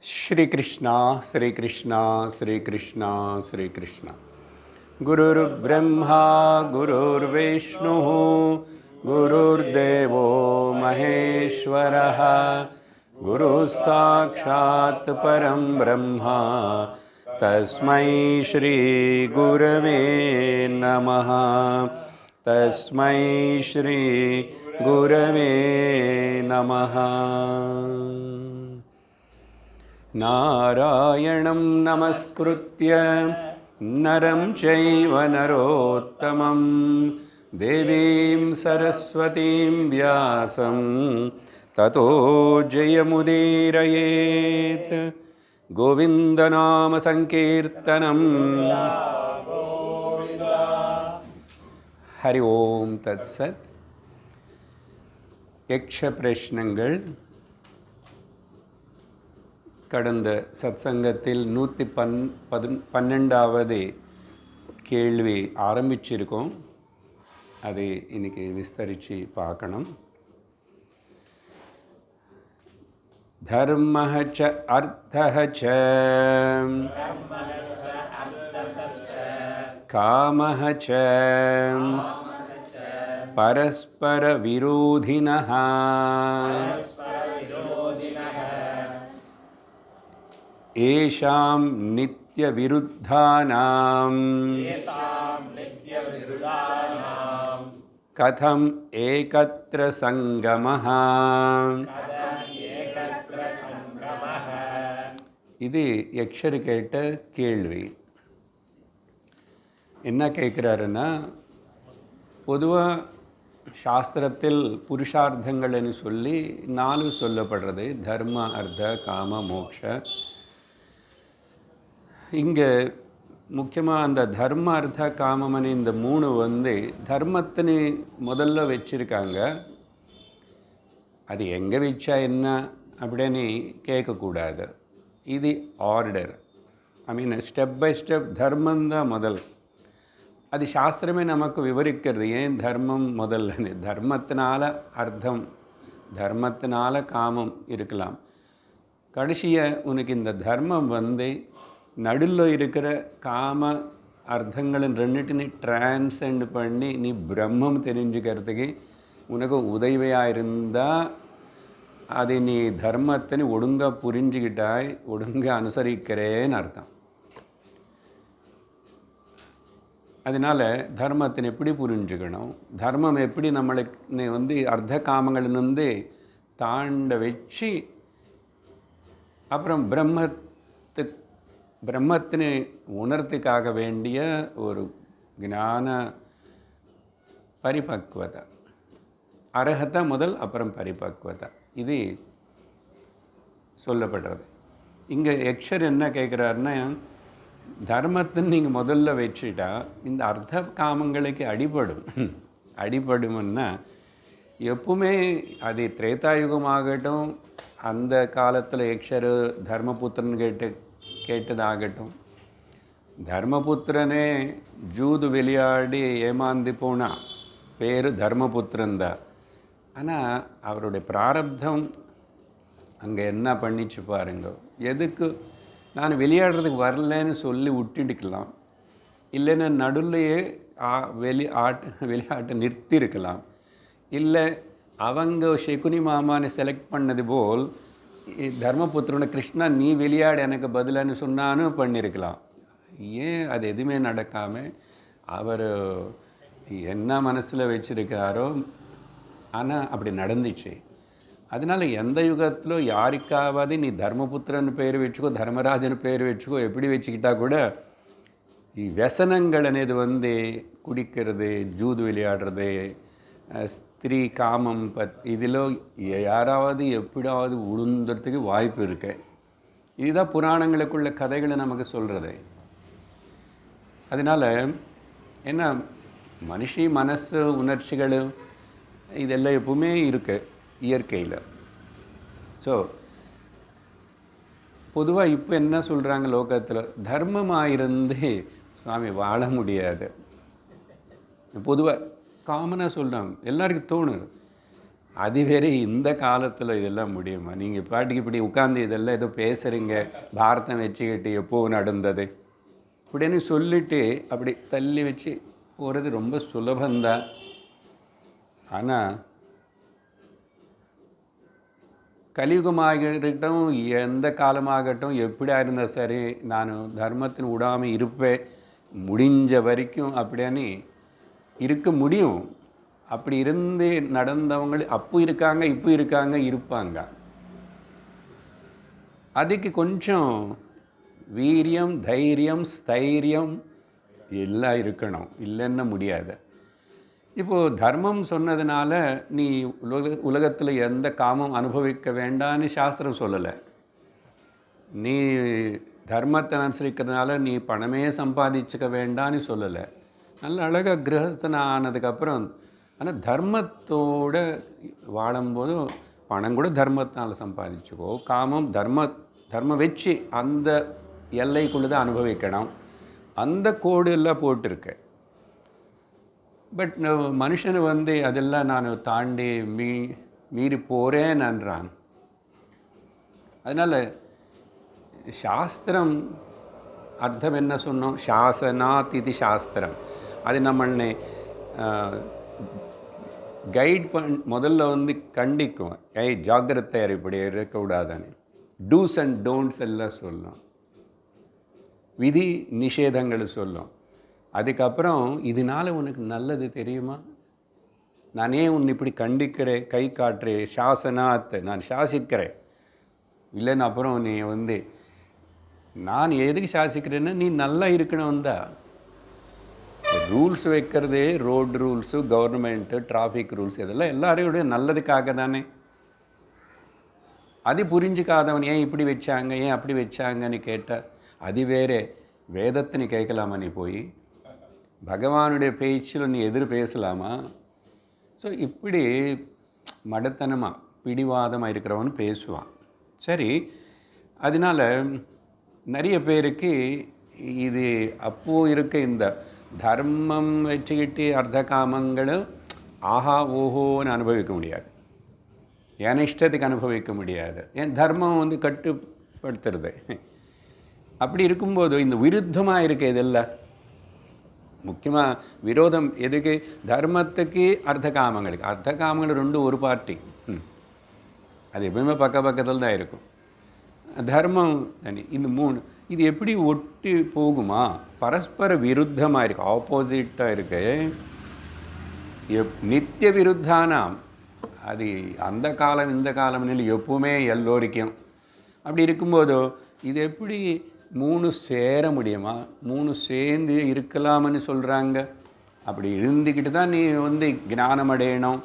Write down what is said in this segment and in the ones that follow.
श्री कृष्णा श्री कृष्णा श्री कृष्णा श्री कृष्णा। गुरुर्ब्रह्मा गुरुर्विष्णु गुरुर्देवो महेश्वरः गुरुः साक्षात् परं ब्रह्मा तस्मै श्री गुरवे नमः। तस्मै श्री गुरवे नमः। नारायणं नमस्कृत्य नरं चैव नरोत्तमं देवीं सरस्वतीं व्यासं ततो जयमुदीरयेत्। गोविन्दनाम संकीर्तनं हरि ओम तत्सत्। यक्ष प्रश्नங்கள் கடந்த சத்சங்கத்தில் 112வது கேள்வி ஆரம்பிச்சிருக்கோம். அதை இன்னைக்கு விஸ்தரித்து பார்க்கணும். தர்மஹ ச அர்த்தஹ ச காமஹ ச பரஸ்பர விரோதினஹ येषां नित्यविरुद्धानां कथम् एकत्र संगमः। இது யக்ஷர் கேட்ட கேள்வி. என்ன கேட்குறாருன்னா, பொதுவாக சாஸ்திரத்தில் புருஷார்த்தங்கள்னு சொல்லி 4 சொல்லப்படுறது: தர்ம, அர்த்த, காம, மோக்ஷ. இங்கே முக்கியமாக அந்த தர்ம, அர்த்த, காமமனு இந்த 3 தர்மத்தினு முதல்ல வச்சுருக்காங்க. அது எங்கே வச்சா என்ன அப்படின்னு கேட்கக்கூடாது. இது order. I mean step by step தர்மந்தான் முதல். அது சாஸ்திரமே நமக்கு விவரிக்கிறது ஏன் தர்மம் முதல்லன்னு. தர்மத்தினால அர்த்தம், தர்மத்தினால காமம் இருக்கலாம். கடைசியை உனக்கு இந்த தர்மம் நடுவில் இருக்கிற காம அர்த்தங்களின் ரெண்டுட்டு ட்ரான்சென்ட் பண்ணி நீ பிரம்மம் தெரிஞ்சுக்கிறதுக்கு உனக்கு உதவியாக இருந்தால் அது நீ தர்மத்தை ஒழுங்காக புரிஞ்சுக்கிட்டாய், ஒழுங்காக அனுசரிக்கிறேன்னு அர்த்தம். அதனால் தர்மத்தினை எப்படி புரிஞ்சுக்கணும், தர்மம் எப்படி நம்மளுக்கு அர்த்த காமங்களிலிருந்து தாண்ட வச்சு அப்புறம் பிரம்மத்தினை உணர்த்துக்காக வேண்டிய ஒரு ஞான பரிபக்வதை, அரஹத்தை முதல் அப்புறம் பரிபக்வதை, இது சொல்லப்படுறது. இங்கே யக்ஷர் என்ன கேட்குறாருன்னா, தர்மத்தை நீங்கள் முதல்ல வச்சுட்டா இந்த அர்த்த காமங்களுக்கு அடிபடும்னா எப்பவுமே அது திரேதாயுகமாகட்டும், அந்த காலத்தில் யக்ஷர் தர்மபுத்திரன் கேட்டதாகட்டும், தர்மபுத்திரனே ஜூது விளையாடி ஏமாந்து போனால் பேர் தர்மபுத்திரன் தான். ஆனால் அவருடைய பிராரப்தம் அங்கே என்ன பண்ணிச்சு பாருங்க. எதுக்கு நான் விளையாடுறதுக்கு வரலன்னு சொல்லி விட்டுடுக்கலாம், இல்லைன்னா நடுலையே விளையாட்டை நிறுத்தியிருக்கலாம், இல்லை அவங்க சகுனி மாமானை செலக்ட் பண்ணது போல் தர்மபுத்திரனை கிருஷ்ணா நீ விளையாடு எனக்கு பதிலான்னு சொன்னாலும் பண்ணியிருக்கலாம். ஏன் அது எதுவுமே நடக்காமல் அவர் என்ன மனசில் வச்சுருக்காரோ, ஆனால் அப்படி நடந்துச்சு. அதனால் எந்த யுகத்திலோ யாருக்காவது நீ தர்மபுத்திரன் பேர் வச்சுக்கோ, தர்மராஜன் பேர் வச்சுக்கோ, எப்படி வச்சுக்கிட்டா கூட வியசனங்கள் అనేది குடிக்கிறது, ஜூது விளையாடுறது, ஸ்திரீ காமம் இதில் யாராவது எப்படியாவது உளுந்துறதுக்கு வாய்ப்பு இருக்கு. இதுதான் புராணங்களுக்குள்ள கதைகளை நமக்கு சொல்கிறது. அதனால் என்ன மனுஷி மனசு உணர்ச்சிகள் இதெல்லாம் எப்பவுமே இருக்கு இயற்கையில். ஸோ பொதுவாக இப்போ என்ன சொல்கிறாங்க லோகத்தில், தர்மமாயிருந்து சுவாமி வாழ முடியாது. பொதுவாக காமனாக சொல்கிறாங்க, எல்லாருக்கும் தோணுது அது வேறு இந்த காலத்தில் இதெல்லாம் முடியுமா? நீங்கள் பாட்டுக்கு இப்படி உட்காந்து இதெல்லாம் ஏதோ பேசுகிறீங்க, பாரதம் வச்சுக்கிட்டு எப்போ நடந்தது இப்படின்னு சொல்லிட்டு அப்படி தள்ளி வச்சு போகிறது ரொம்ப சுலபந்தான். ஆனால் கலியுகமாகட்டும் எந்த காலமாகட்டும் எப்படியா இருந்தால் சரி நான் தர்மத்தின் விடாமல் இருப்பேன், முடிஞ்ச வரைக்கும் அப்படின்னு இருக்க முடியும். அப்படி இருந்து நடந்தவங்க அப்போ இருக்காங்க, இப்போ இருக்காங்க, இருப்பாங்க. அதுக்கு கொஞ்சம் வீரியம், தைரியம், ஸ்தைரியம் எல்லாம் இருக்கணும், இல்லைன்னா முடியாது. இப்போது தர்மம் சொன்னதுனால நீ உலகத்தில் எந்த காமம் அனுபவிக்க வேண்டான்னு சாஸ்திரம் சொல்லலை. நீ தர்மத்தை அனுசரிக்கிறதுனால நீ பணமே சம்பாதிச்சுக்க வேண்டான்னு சொல்லலை. நல்ல அழகாக கிரகஸ்தன் ஆனதுக்கப்புறம் ஆனால் தர்மத்தோடு வாழும்போது பணம் கூட தர்மத்தால் சம்பாதிச்சுக்கோ, காமம் தர்மம் வச்சு அந்த எல்லைக்குள்ளே தான் அனுபவிக்கணும். அந்த கோடு எல்லாம் போட்டிருக்கு. பட் மனுஷன் அதெல்லாம் நான் தாண்டி மீறி போகிறேன்ன்றான். அதனால் சாஸ்திரம் அர்த்தம் என்ன சொன்னோம்? சாசனாத் இது சாஸ்திரம். அது நம்மளை கைட் முதல்ல கண்டிக்கும், ஜாக்கிரதையார் இப்படி இருக்கக்கூடாதுன்னு. டூஸ் அண்ட் டோன்ட்ஸ் எல்லாம் சொல்லும், விதி நிஷேதங்கள் சொல்லும். அதுக்கப்புறம் இதனால் உனக்கு நல்லது தெரியுமா, நானே உன்னை இப்படி கண்டிக்கிறேன், கை காட்டுறேன், சாசனாத் நான் சாசிக்கிறேன். இல்லைன்னு அப்புறம் நீ நான் எதுக்கு சாசிக்கிறேன்னா நீ நல்லா இருக்கணும் தான். ரூல்ஸ் வைக்கிறதே road rules, government, traffic rules இதெல்லாம் எல்லாரையோடைய நல்லதுக்காக தானே. அது புரிஞ்சுக்காதவன் ஏன் இப்படி வச்சாங்க, ஏன் அப்படி வச்சாங்கன்னு கேட்டால் அது வேறே. வேதத்தை நீ கேட்கலாமா? நீ போய் பகவானுடைய பேச்சில் நீ எதிர் பேசலாமா? ஸோ இப்படி மடத்தனமாக பிடிவாதமாக இருக்கிறவன் பேசுவான். சரி, அதனால் நிறைய பேருக்கு இது அப்போது இருக்க இந்த தர்மம் வச்சுக்கிட்டு அர்த்த காமங்களும் ஆஹா ஓஹோன்னு அனுபவிக்க முடியாது, என் இஷ்டத்துக்கு அனுபவிக்க முடியாது. ஏன் தர்மம் கட்டுப்படுத்துறது. அப்படி இருக்கும்போது இந்த விருத்தமாக இருக்க இதெல்லாம் முக்கியமாக விரோதம் எதுக்கு? தர்மத்துக்கு அர்த்த காமங்களுக்கு. அர்த்த காமங்கள் ரெண்டு ஒரு பார்ட்டி, அது எப்பவுமே பக்கத்தில் தான் இருக்கும். தர்மம் தனி. இந்த மூணு இது எப்படி ஒட்டி போகுமா? பரஸ்பர விருத்தமாக இருக்குது, ஆப்போசிட்டாக இருக்கு, நித்திய விருத்தானாம். அது அந்த காலம் இந்த காலம்னு எப்பவுமே எல்லோருக்கும். அப்படி இருக்கும்போதோ இது எப்படி மூணு சேர முடியுமா? மூணு சேர்ந்து இருக்கலாம்னு சொல்கிறாங்க. அப்படி இருந்துக்கிட்டு தான் நீ ஞானம் அடையணும்,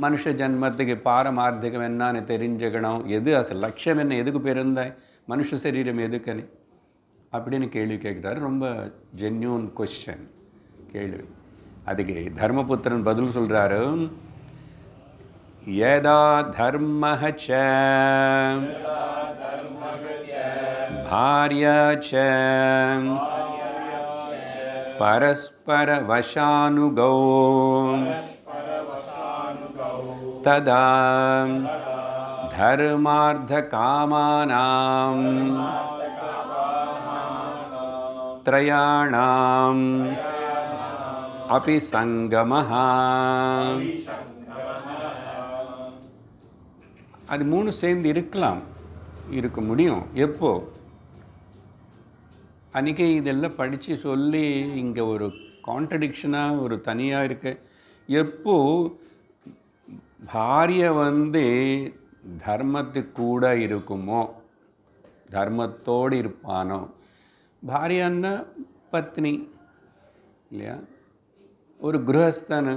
மனுஷ ஜன்மத்துக்கு பாரமார்த்திகம் என்னன்னு தெரிஞ்சுக்கணும், எது அசல் லட்சியம் என்ன, எதுக்கு பிறந்தாய், மனுஷ சரீரம் எதுக்குன்னு அப்படின்னு கேள்வி கேட்குறாரு. ரொம்ப ஜென்யூன் கொஸ்டின் கேள்வி. அதுக்கு தர்மபுத்திரன் பதில் சொல்கிறாரு, யதா தர்மஹ ச பார்யா ச பரஸ்பர வசானுகௌ ததா தர்மார்த்த காமானாம் த்ரயாணாம் அபி சங்கமஹ. அது மூணு சேர்ந்து இருக்க முடியும். எப்போ? அன்றைக்கி இதெல்லாம் படித்து சொல்லி இங்கே ஒரு கான்ட்ரடிக்ஷனாக ஒரு தனியாக இருக்கு. எப்போ பாரிய தர்மத்துக்கு கூட இருக்குமோ, தர்மத்தோடு இருப்பானோ. பாரியான்னா பத்னி இல்லையா? ஒரு கிரகஸ்தனு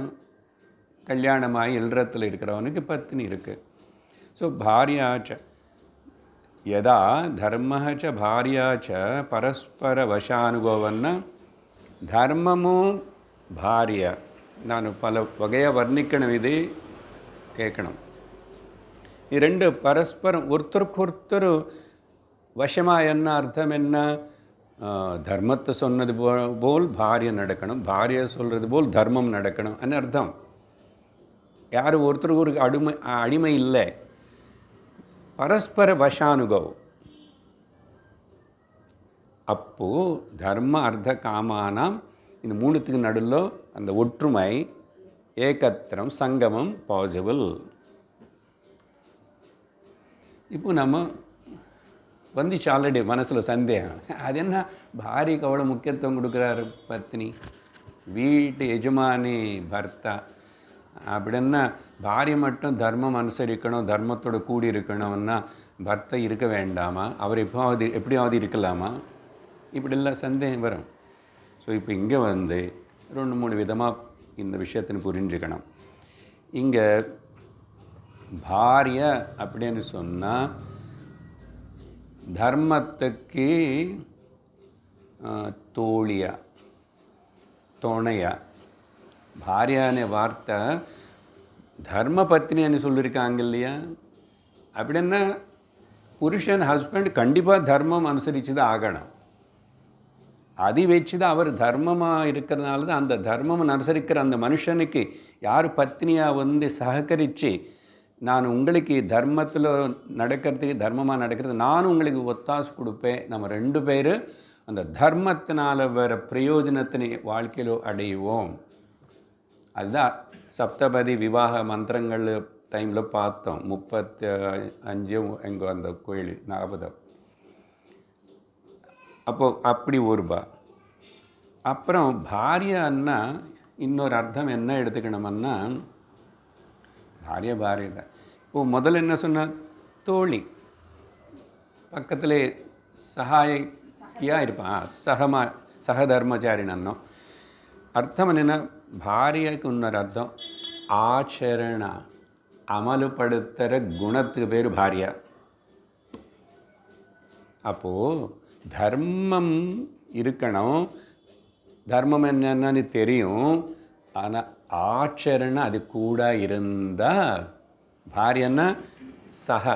கல்யாணமாகி இல்லறத்தில் இருக்கிறவனுக்கு பத்னி இருக்குது. ஸோ பாரியாச்ச யதா தர்மச்ச பாரியாச்ச பரஸ்பர வசானுகோவன்னா தர்மமும் பாரிய நான் பல வகையாக வர்ணிக்கணும், இது கேட்கணும். இது ரெண்டு பரஸ்பரம் ஒருத்தருக்கு வசமாக என்ன அர்த்தம்? என்ன? தர்மத்தை சொன்னது போல் பாரிய நடக்கணும், பாரிய சொல்கிறது போல் தர்மம் நடக்கணும் அன்னு அர்த்தம். யாரும் ஒருத்தருக்கு ஒரு அடிமை இல்லை. பரஸ்பர வசானுகவ். அப்போது தர்ம அர்த்த காமானாம் இந்த மூணுத்துக்கு நடுவில் அந்த ஒற்றுமை, ஏகத்திரம், சங்கமம் பாசிபிள். இப்போ நம்ம வந்துச்சு ஆல்ரெடி மனசில் சந்தேகம், அது என்ன பாரிக்கு அவ்வளோ முக்கியத்துவம் கொடுக்குறாரு பத்னி, வீட்டு எஜமானி பர்த்தா அப்படின்னா பாரியை மட்டும் தர்மம் அனுசரிக்கணும், தர்மத்தோடு கூடி இருக்கணும்னா பர்த்தா இருக்க வேண்டாமா, அவர் எப்படியாவது இருக்கலாமா, இப்படிலாம் சந்தேகம் வரும். ஸோ இப்போ இங்கே வந்து 2-3 விதமாக இந்த விஷயத்தின் புரிஞ்சுக்கணும். இங்கே பாரிய அப்படின்னு சொன்னால் தர்மத்துக்கு தோழியா, துணையா. பாரியானே வார்த்தை தர்ம பத்னின்னு சொல்லியிருக்காங்க இல்லையா. அப்படின்னா புருஷன் ஹஸ்பண்ட் கண்டிப்பாக தர்மம் அனுசரித்து தான் ஆகணும். அதை வச்சு தான் அவர் தர்மமாக இருக்கிறதுனால தான் அந்த தர்மம் அனுசரிக்கிற அந்த மனுஷனுக்கு யார் பத்னியாக வந்து சககரித்து நான் உங்களுக்கு தர்மத்தில் நடக்கிறதுக்கு, தர்மமாக நடக்கிறது நானும் உங்களுக்கு ஒத்தாசு கொடுப்பேன், நம்ம 2 பேரும் அந்த தர்மத்தினால் வர பிரயோஜனத்தினை வாழ்க்கையில் அடைவோம். அதுதான் சப்தபதி விவாக மந்திரங்கள் டைமில் பார்த்தோம். 35 எங்கோ அந்த கோயில் ஞாபகம். அப்போது அப்படி ஒருபா. அப்புறம் பாரியான்னா இன்னொரு அர்த்தம் என்ன எடுத்துக்கணுமன்னா, பாரிய தான். இப்போது முதல்ல என்ன சொன்னால் தோழி, பக்கத்தில் சகாயியாக இருப்பான், சகதர்மச்சாரினோ. அர்த்தம் என்னென்னா பாரியக்கு இன்னொரு அர்த்தம் ஆச்சரண, அமலுப்படுத்துகிற குணத்துக்கு பேர் பாரியா. அப்போது தர்மம் இருக்கணும், தர்மம் என்னன்னு தெரியும், ஆனால் ஆச்சரணை அது கூட இருந்தால் பாரியன்னா சக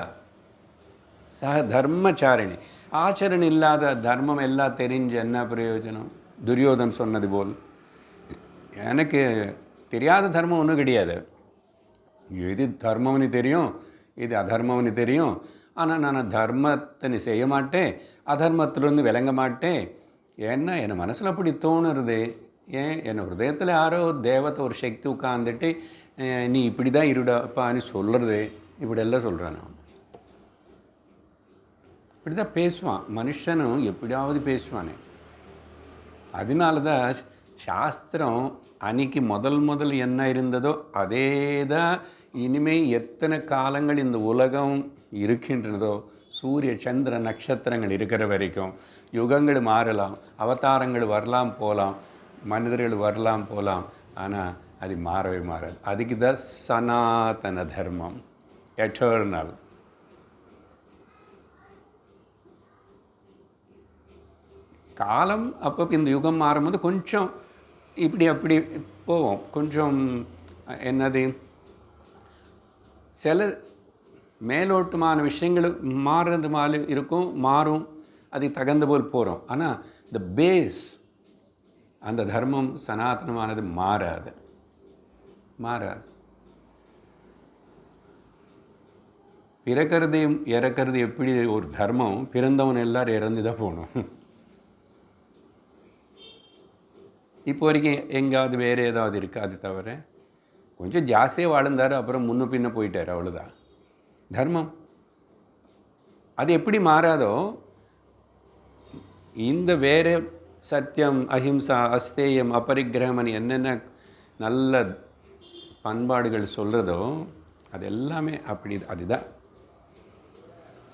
தர்மச்சாரிணி. ஆச்சரணை இல்லாத தர்மம் எல்லாம் தெரிஞ்சு என்ன பிரயோஜனம்? துரியோதன் சொன்னது போல், எனக்கு தெரியாத தர்மம் ஒன்றும் கிடையாது, எது தர்மம்னு தெரியும், இது அதர்மம்னு தெரியும், ஆனால் நான் தர்மத்தை செய்ய மாட்டேன், அதர்மத்திலேருந்து விளங்க மாட்டேன். ஏன்னா என் மனசில் அப்படி தோணுறது. ஏன் என் ஹிருதயத்தில் யாரோ தேவத்தை ஒரு சக்தி உட்காந்துட்டு நீ இப்படி தான் இருடாப்பான்னு சொல்கிறது, இப்படியெல்லாம் சொல்கிறான். நான் இப்படி தான் பேசுவான் மனுஷனும், எப்படியாவது பேசுவானே. அதனால தான் சாஸ்திரம் அன்னைக்கு முதல் என்ன இருந்ததோ அதே தான் இனிமேல் எத்தனை காலங்கள் இந்த உலகம் இருக்கின்றதோ, சூரிய சந்திர நட்சத்திரங்கள் இருக்கிற வரைக்கும் யுகங்கள் மாறலாம், அவதாரங்கள் வரலாம் போகலாம், மனிதர்கள் வரலாம் போகலாம், ஆனால் அது மாறவே மாறாது. அதுக்கு தான் சனாதன தர்மம், எட்டர்னல். காலம் அப்போ இந்த யுகம் மாறும்போது கொஞ்சம் இப்படி அப்படி போவோம். கொஞ்சம் என்னது, சில மேலோட்டமான விஷயங்கள் மாறுறது மாதிரி இருக்கும், மாறும், அதுக்கு தகுந்த போல் போகிறோம். ஆனால் இந்த பேஸ், அந்த தர்மம் சனாதனமானது மாறாது. பிறக்கிறதையும் இறக்கிறது எப்படி ஒரு தர்மம், பிறந்தவன் எல்லாரும் இறந்து தான் போகணும். இப்போ வரைக்கும் எங்காவது வேறு ஏதாவது இருக்காது தவிர, கொஞ்சம் ஜாஸ்தியாக வாழ்ந்தார், அப்புறம் முன்ன பின்ன போயிட்டார், அவ்வளோதான் தர்மம். அது எப்படி மாறாதோ, இந்த வேறு சத்தியம், அஹிம்சா, அஸ்தேயம், அபரிக்கிரகமன் என்னென்ன நல்ல பண்பாடுகள் சொல்கிறதோ அது எல்லாமே அப்படி, அதுதான்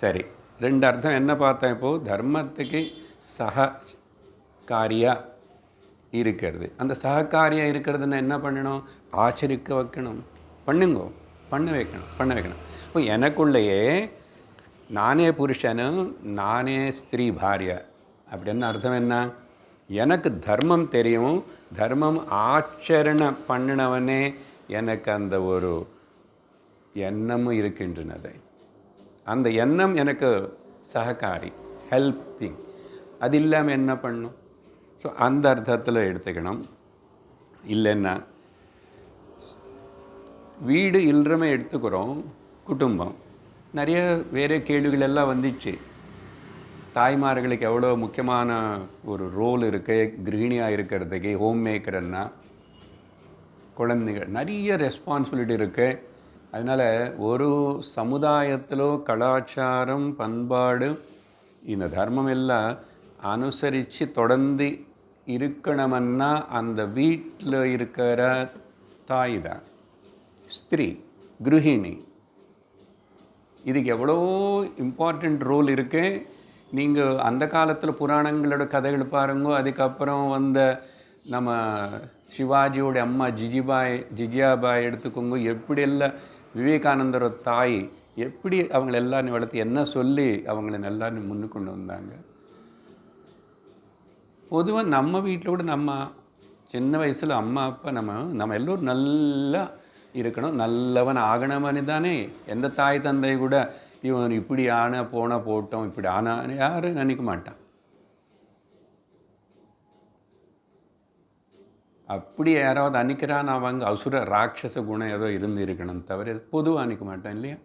சரி. 2 அர்த்தம் என்ன பார்த்தேன் இப்போது? தர்மத்துக்கு சககாரியாக இருக்கிறது. அந்த சககாரியாக இருக்கிறதுன்னா என்ன பண்ணணும்? ஆச்சரிக்க வைக்கணும், பண்ண வைக்கணும். இப்போ எனக்குள்ளேயே நானே புருஷனும் நானே ஸ்திரீ பாரியா அப்படின்னு அர்த்தம் என்ன? எனக்கு தர்மம் தெரியும், தர்மம் ஆச்சரணை பண்ணினவனே எனக்கு அந்த ஒரு எண்ணமும் இருக்கின்றனது. அந்த எண்ணம் எனக்கு சககாரி, ஹெல்பிங். அது இல்லாமல் என்ன பண்ணும்? ஸோ அந்த அர்த்தத்தில் எடுத்துக்கணும். இல்லைன்னா வீடு இல்லறமே எடுத்துக்கிறோம், குடும்பம். நிறைய வேறு கேள்விகள் எல்லாம் வந்துச்சு. தாய்மார்களுக்கு எவ்வளோ முக்கியமான ஒரு ரோல் இருக்குது கிரகிணியாக இருக்கிறதுக்கு, ஹோம் மேக்கர்னா. குழந்தைகள் நிறைய ரெஸ்பான்சிபிலிட்டி இருக்குது. அதனால் ஒரு சமுதாயத்திலோ கலாச்சாரம் பண்பாடு இந்த தர்மம் எல்லாம் அனுசரித்து தொடர்ந்து இருக்கணும்னா அந்த வீட்டில் இருக்கிற தாய் தான், ஸ்திரீ, கிருஹிணி. இதுக்கு எவ்வளோ இம்பார்ட்டண்ட் ரோல் இருக்குது. நீங்கள் அந்த காலத்தில் புராணங்களோட கதைகள் பாருங்கோ. அதுக்கப்புறம் வந்த நம்ம சிவாஜியோட அம்மா ஜிஜியாபாய் எடுத்துக்கோங்க. எப்படியெல்லாம் விவேகானந்தரோட தாய் எப்படி அவங்கள எல்லாரும் வளர்த்து என்ன சொல்லி அவங்கள எல்லாரும் முன்னு கொண்டு வந்தாங்க. பொதுவாக நம்ம வீட்டில் கூட நம்ம சின்ன வயசில் அம்மா அப்பா நம்ம எல்லோரும் நல்லா இருக்கணும், நல்லவன் ஆகணும்னு தானே. எந்த தாய் தந்தை கூட இவன் இப்படி ஆன போனால் போட்டோம், இப்படி ஆனான்னு யாரும் நினைக்க மாட்டான். அப்படி யாராவது அன்னிக்கிறான் அவங்க அசுர ராட்சச குணம் ஏதோ இருந்து இருக்கணும் தவிர பொதுவாக அன்னிக்க மாட்டான் இல்லையா.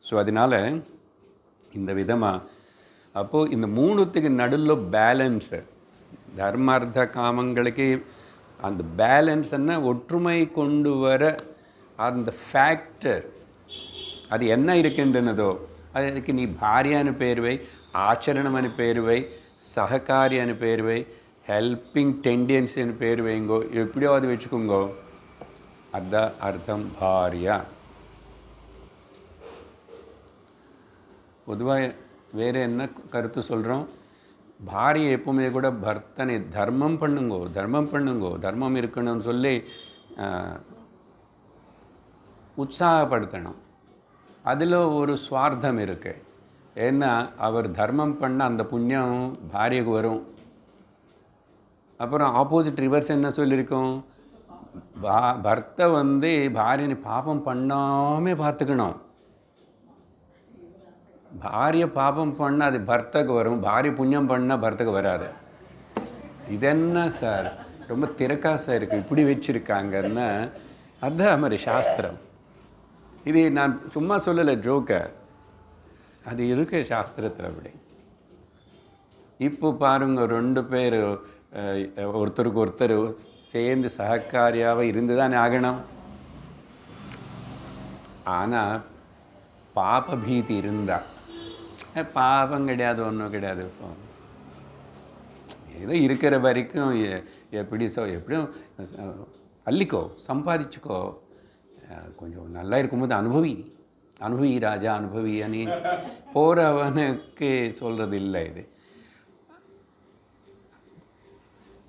ஸோ அதனால் இந்த விதமாக அப்போது இந்த மூணுத்துக்கு நடுவில் பேலன்ஸு, தர்மார்த்த காமங்களுக்கு அந்த பேலன்ஸ்ன்னா ஒற்றுமை கொண்டு வர அந்த ஃபேக்டர் அது என்ன இருக்கின்றனதோ அதுக்கு நீ భార్యன்னு பேர் வை, ஆச்சரணம்னு பேர் வை, சககாரின்னு பேர் வை, ஹெல்பிங் டெண்டன்சின்னு பேர் வைங்கோ, எப்படியோ அது வச்சுக்கோங்கோ. அதுதான் அர்த்தம் பாரியா. பொதுவாக வேறு என்ன கருத்து சொல்கிறோம், பாரியை எப்பவுமே கூட பர்த்தனை தர்மம் பண்ணுங்கோ, தர்மம் இருக்கணும்னு சொல்லி உற்சாகப்படுத்தணும். அதில் ஒரு சுவார்த்தம் இருக்குது. ஏன்னா அவர் தர்மம் பண்ண அந்த புண்ணியம் பாரியக்கு வரும். அப்புறம் ஆப்போசிட் ரிவர்ஸ் என்ன சொல்லியிருக்கோம், பர்த்தை பாரியனை பாபம் பண்ணாமல் பார்த்துக்கணும். பாரிய பாபம் பண்ணால் அது பர்த்தக்கு வரும், பாரிய புண்ணியம் பண்ணால் பர்த்தக்கு வராது. இதென்ன சார் ரொம்ப திறக்காசாக இருக்குது, இப்படி வச்சுருக்காங்கன்னா அதுதான் மாதிரி சாஸ்திரம். இது நான் சும்மா சொல்லலை, ஜோக்க, அது இருக்கு சாஸ்திரத்தில். அப்படி இப்போ பாருங்க, ரெண்டு பேர் ஒருத்தருக்கு ஒருத்தர் சேர்ந்து சகக்காரியாக இருந்து தானே ஆகணும். ஆனால் பாப பீதி இருந்தால் பாபம் கிடையாது, ஒன்றும் கிடையாது. இப்போ ஏதோ இருக்கிற வரைக்கும் எப்படியும் அள்ளிக்கோ, சம்பாதிச்சுக்கோ, கொஞ்சம் நல்லா இருக்கும்போது அனுபவி ராஜா அனுபவி அனி போகிறவனுக்கு சொல்கிறது இல்லை. இது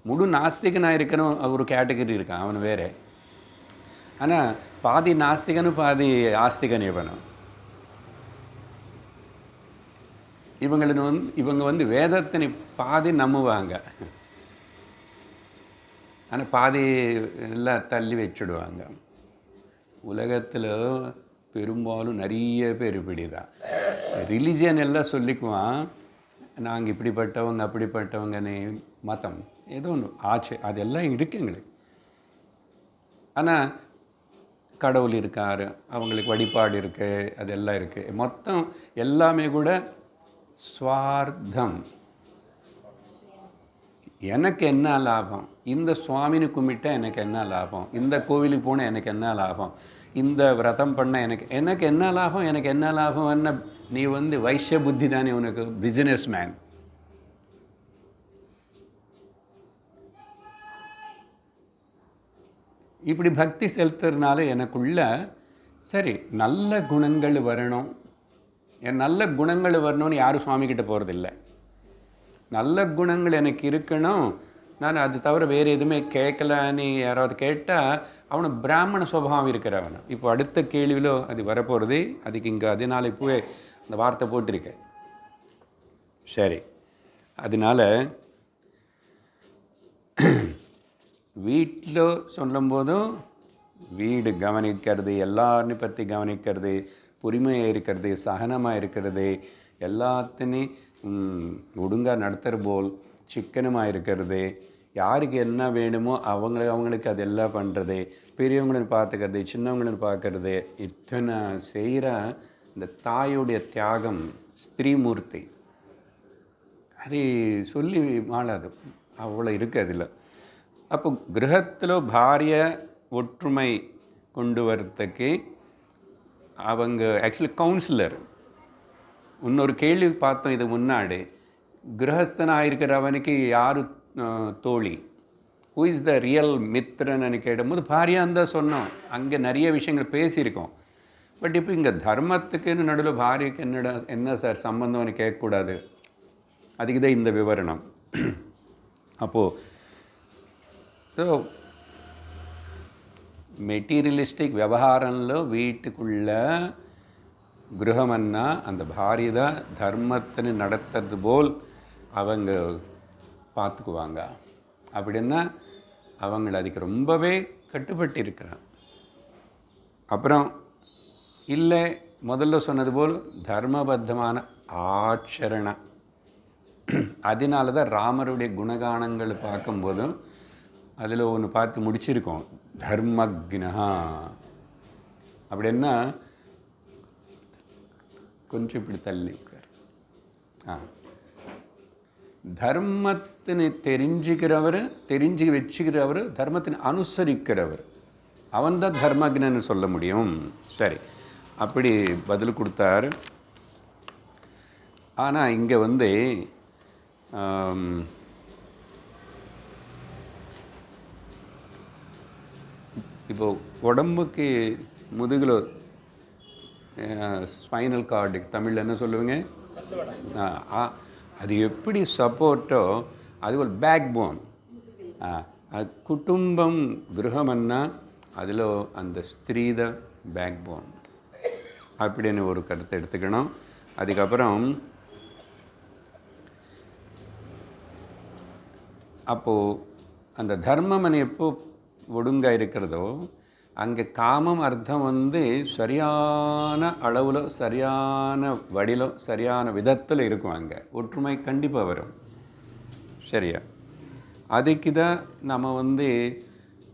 முழு நாஸ்திகனாக இருக்கணும் ஒரு கேட்டகரி இருக்கான், அவன் வேறு. ஆனால் பாதி நாஸ்திகனும் பாதி ஆஸ்திகன் இவனும். இவங்க வேதத்தினை பாதி நம்புவாங்க, ஆனால் பாதி எல்லாம் தள்ளி வச்சுடுவாங்க. உலகத்தில் பெரும்பாலும் நிறைய பேர் இப்படி தான். ரிலிஜியன் எல்லாம் சொல்லிக்குவான், நாங்கள் இப்படிப்பட்டவங்க அப்படிப்பட்டவங்கன்னு. மதம் ஏதோ ஒன்று ஆச்சு, அதெல்லாம் இருக்கு எங்களுக்கு. ஆனால் கடவுள் இருக்கார், அவங்களுக்கு வழிபாடு இருக்குது, அதெல்லாம் இருக்குது. மொத்தம் எல்லாமே கூட ஸ்வார்த்தம். எனக்கு என்ன லாபம், இந்த சுவாமின்னு கும்பிட்டா எனக்கு என்ன லாபம், இந்த கோவிலுக்கு போனால் எனக்கு என்ன லாபம், இந்த விரதம் பண்ண எனக்கு என்ன லாபம், எனக்கு என்ன லாபம்னா நீ வைஷ்ய புத்தி தானே, உனக்கு பிஸ்னஸ் மேன். இப்படி பக்தி செலுத்துறதுனால எனக்குள்ள சரி நல்ல குணங்கள் வரணும். நல்ல குணங்கள் வரணும்னு யாரும் சுவாமிகிட்ட போகிறதில்லை. நல்ல குணங்கள் எனக்கு இருக்கணும், நான் அது தவிர வேறு எதுவுமே கேட்கலான்னு யாராவது கேட்டால் அவனை பிராமண சுபாவம் இருக்கிறவன். இப்போ அடுத்த கேள்வியில் அது வரப்போகிறது, அதுக்கு இங்கே அதனால் இப்போவே அந்த வார்த்தை போட்டிருக்கேன். சரி, அதனால் வீட்டில் சொல்லும்போதும் வீடு கவனிக்கிறது, எல்லாரையும் பற்றி கவனிக்கிறது, பொறுமையாக இருக்கிறது, சகனமாக இருக்கிறது, எல்லாத்தையும் ஒழுங்காக நடத்துகிற போல் சிக்கனமாக இருக்கிறது, யாருக்கு என்ன வேணுமோ அவங்களுக்கு அதெல்லாம் பண்ணுறது, பெரியவங்களை பார்த்துக்கிறது, சின்னவங்களை பார்க்கறது, இத்தனை செய்கிற இந்த தாயுடைய தியாகம், ஸ்திரீமூர்த்தி, அது சொல்லி மாளாது, அவ்வளோ இருக்குது அதில். அப்போ கிரகத்தில் பாரிய ஒற்றுமை கொண்டு வரத்துக்கு அவங்க ஆக்சுவலி கவுன்சிலர். இன்னொரு கேள்வி பார்த்தோம் இது முன்னாடி, கிரகஸ்தனாக இருக்கிறவனுக்கு யார் தோழி, ஹூ இஸ் த ரியல் மித்ரன்னு கேட்கும்போது பாரியான்னு தான் சொன்னோம். அங்கே நிறைய விஷயங்கள் பேசியிருக்கோம். பட் இப்போ இங்கே தர்மத்துக்குன்னு நடுவில் பாரிக்கு என்ன சார் சம்பந்தம்னு கேட்கக்கூடாது. அதுக்கு தான் இந்த விவரணம். அப்போது ஸோ மெட்டீரியலிஸ்டிக் விவகாரம்లో வீட்டுக்குள்ள గృహమన్నా அந்த பாரிய தான் தர்மத்தின்னு நடத்துறது போல் அவங்க பார்த்துக்குவாங்க. அப்படின்னா அவங்கள அதுக்கு ரொம்பவே கட்டுப்பட்டு இருக்கிறான். அப்புறம் இல்லை, முதல்ல சொன்னது போல் தர்மபத்தமான ஆச்சரணம். அதனால தான் ராமருடைய குணகானங்கள் பார்க்கும்போதும் அதில் ஒன்று பார்த்து முடிச்சிருக்கோம், தர்மக்னா. அப்படின்னா கொஞ்சம் இப்படி தள்ளி உட்கார். தர்மத்தினை தெரிஞ்சு வச்சுக்கிறவர், தர்மத்தினை அனுசரிக்கிறவர், அவன் தான் தர்மக்னன்னு சொல்ல முடியும். சரி, அப்படி பதில் கொடுத்தார். ஆனால் இங்கே இப்போ உடம்புக்கு முதுகில் ஸ்பைனல் கார்டு, தமிழில் என்ன சொல்லுவீங்க, அது எப்படி சப்போர்ட்டோ அது ஒரு பேக் போன். குடும்பம் கிரகமன்னா அதில் அந்த ஸ்திரீத பேக் போன் அப்படின்னு ஒரு கருத்தை எடுத்துக்கணும். அதுக்கப்புறம் அப்போது அந்த தர்மம் எப்போ ஒழுங்காக இருக்கிறதோ அங்கே காமம் அர்த்தம் சரியான அளவில், சரியான வடிவில், சரியான விதத்தில் இருக்கும். அங்கே ஒற்றுமை கண்டிப்பாக வரும். சரியா? அதுக்கு தான் நம்ம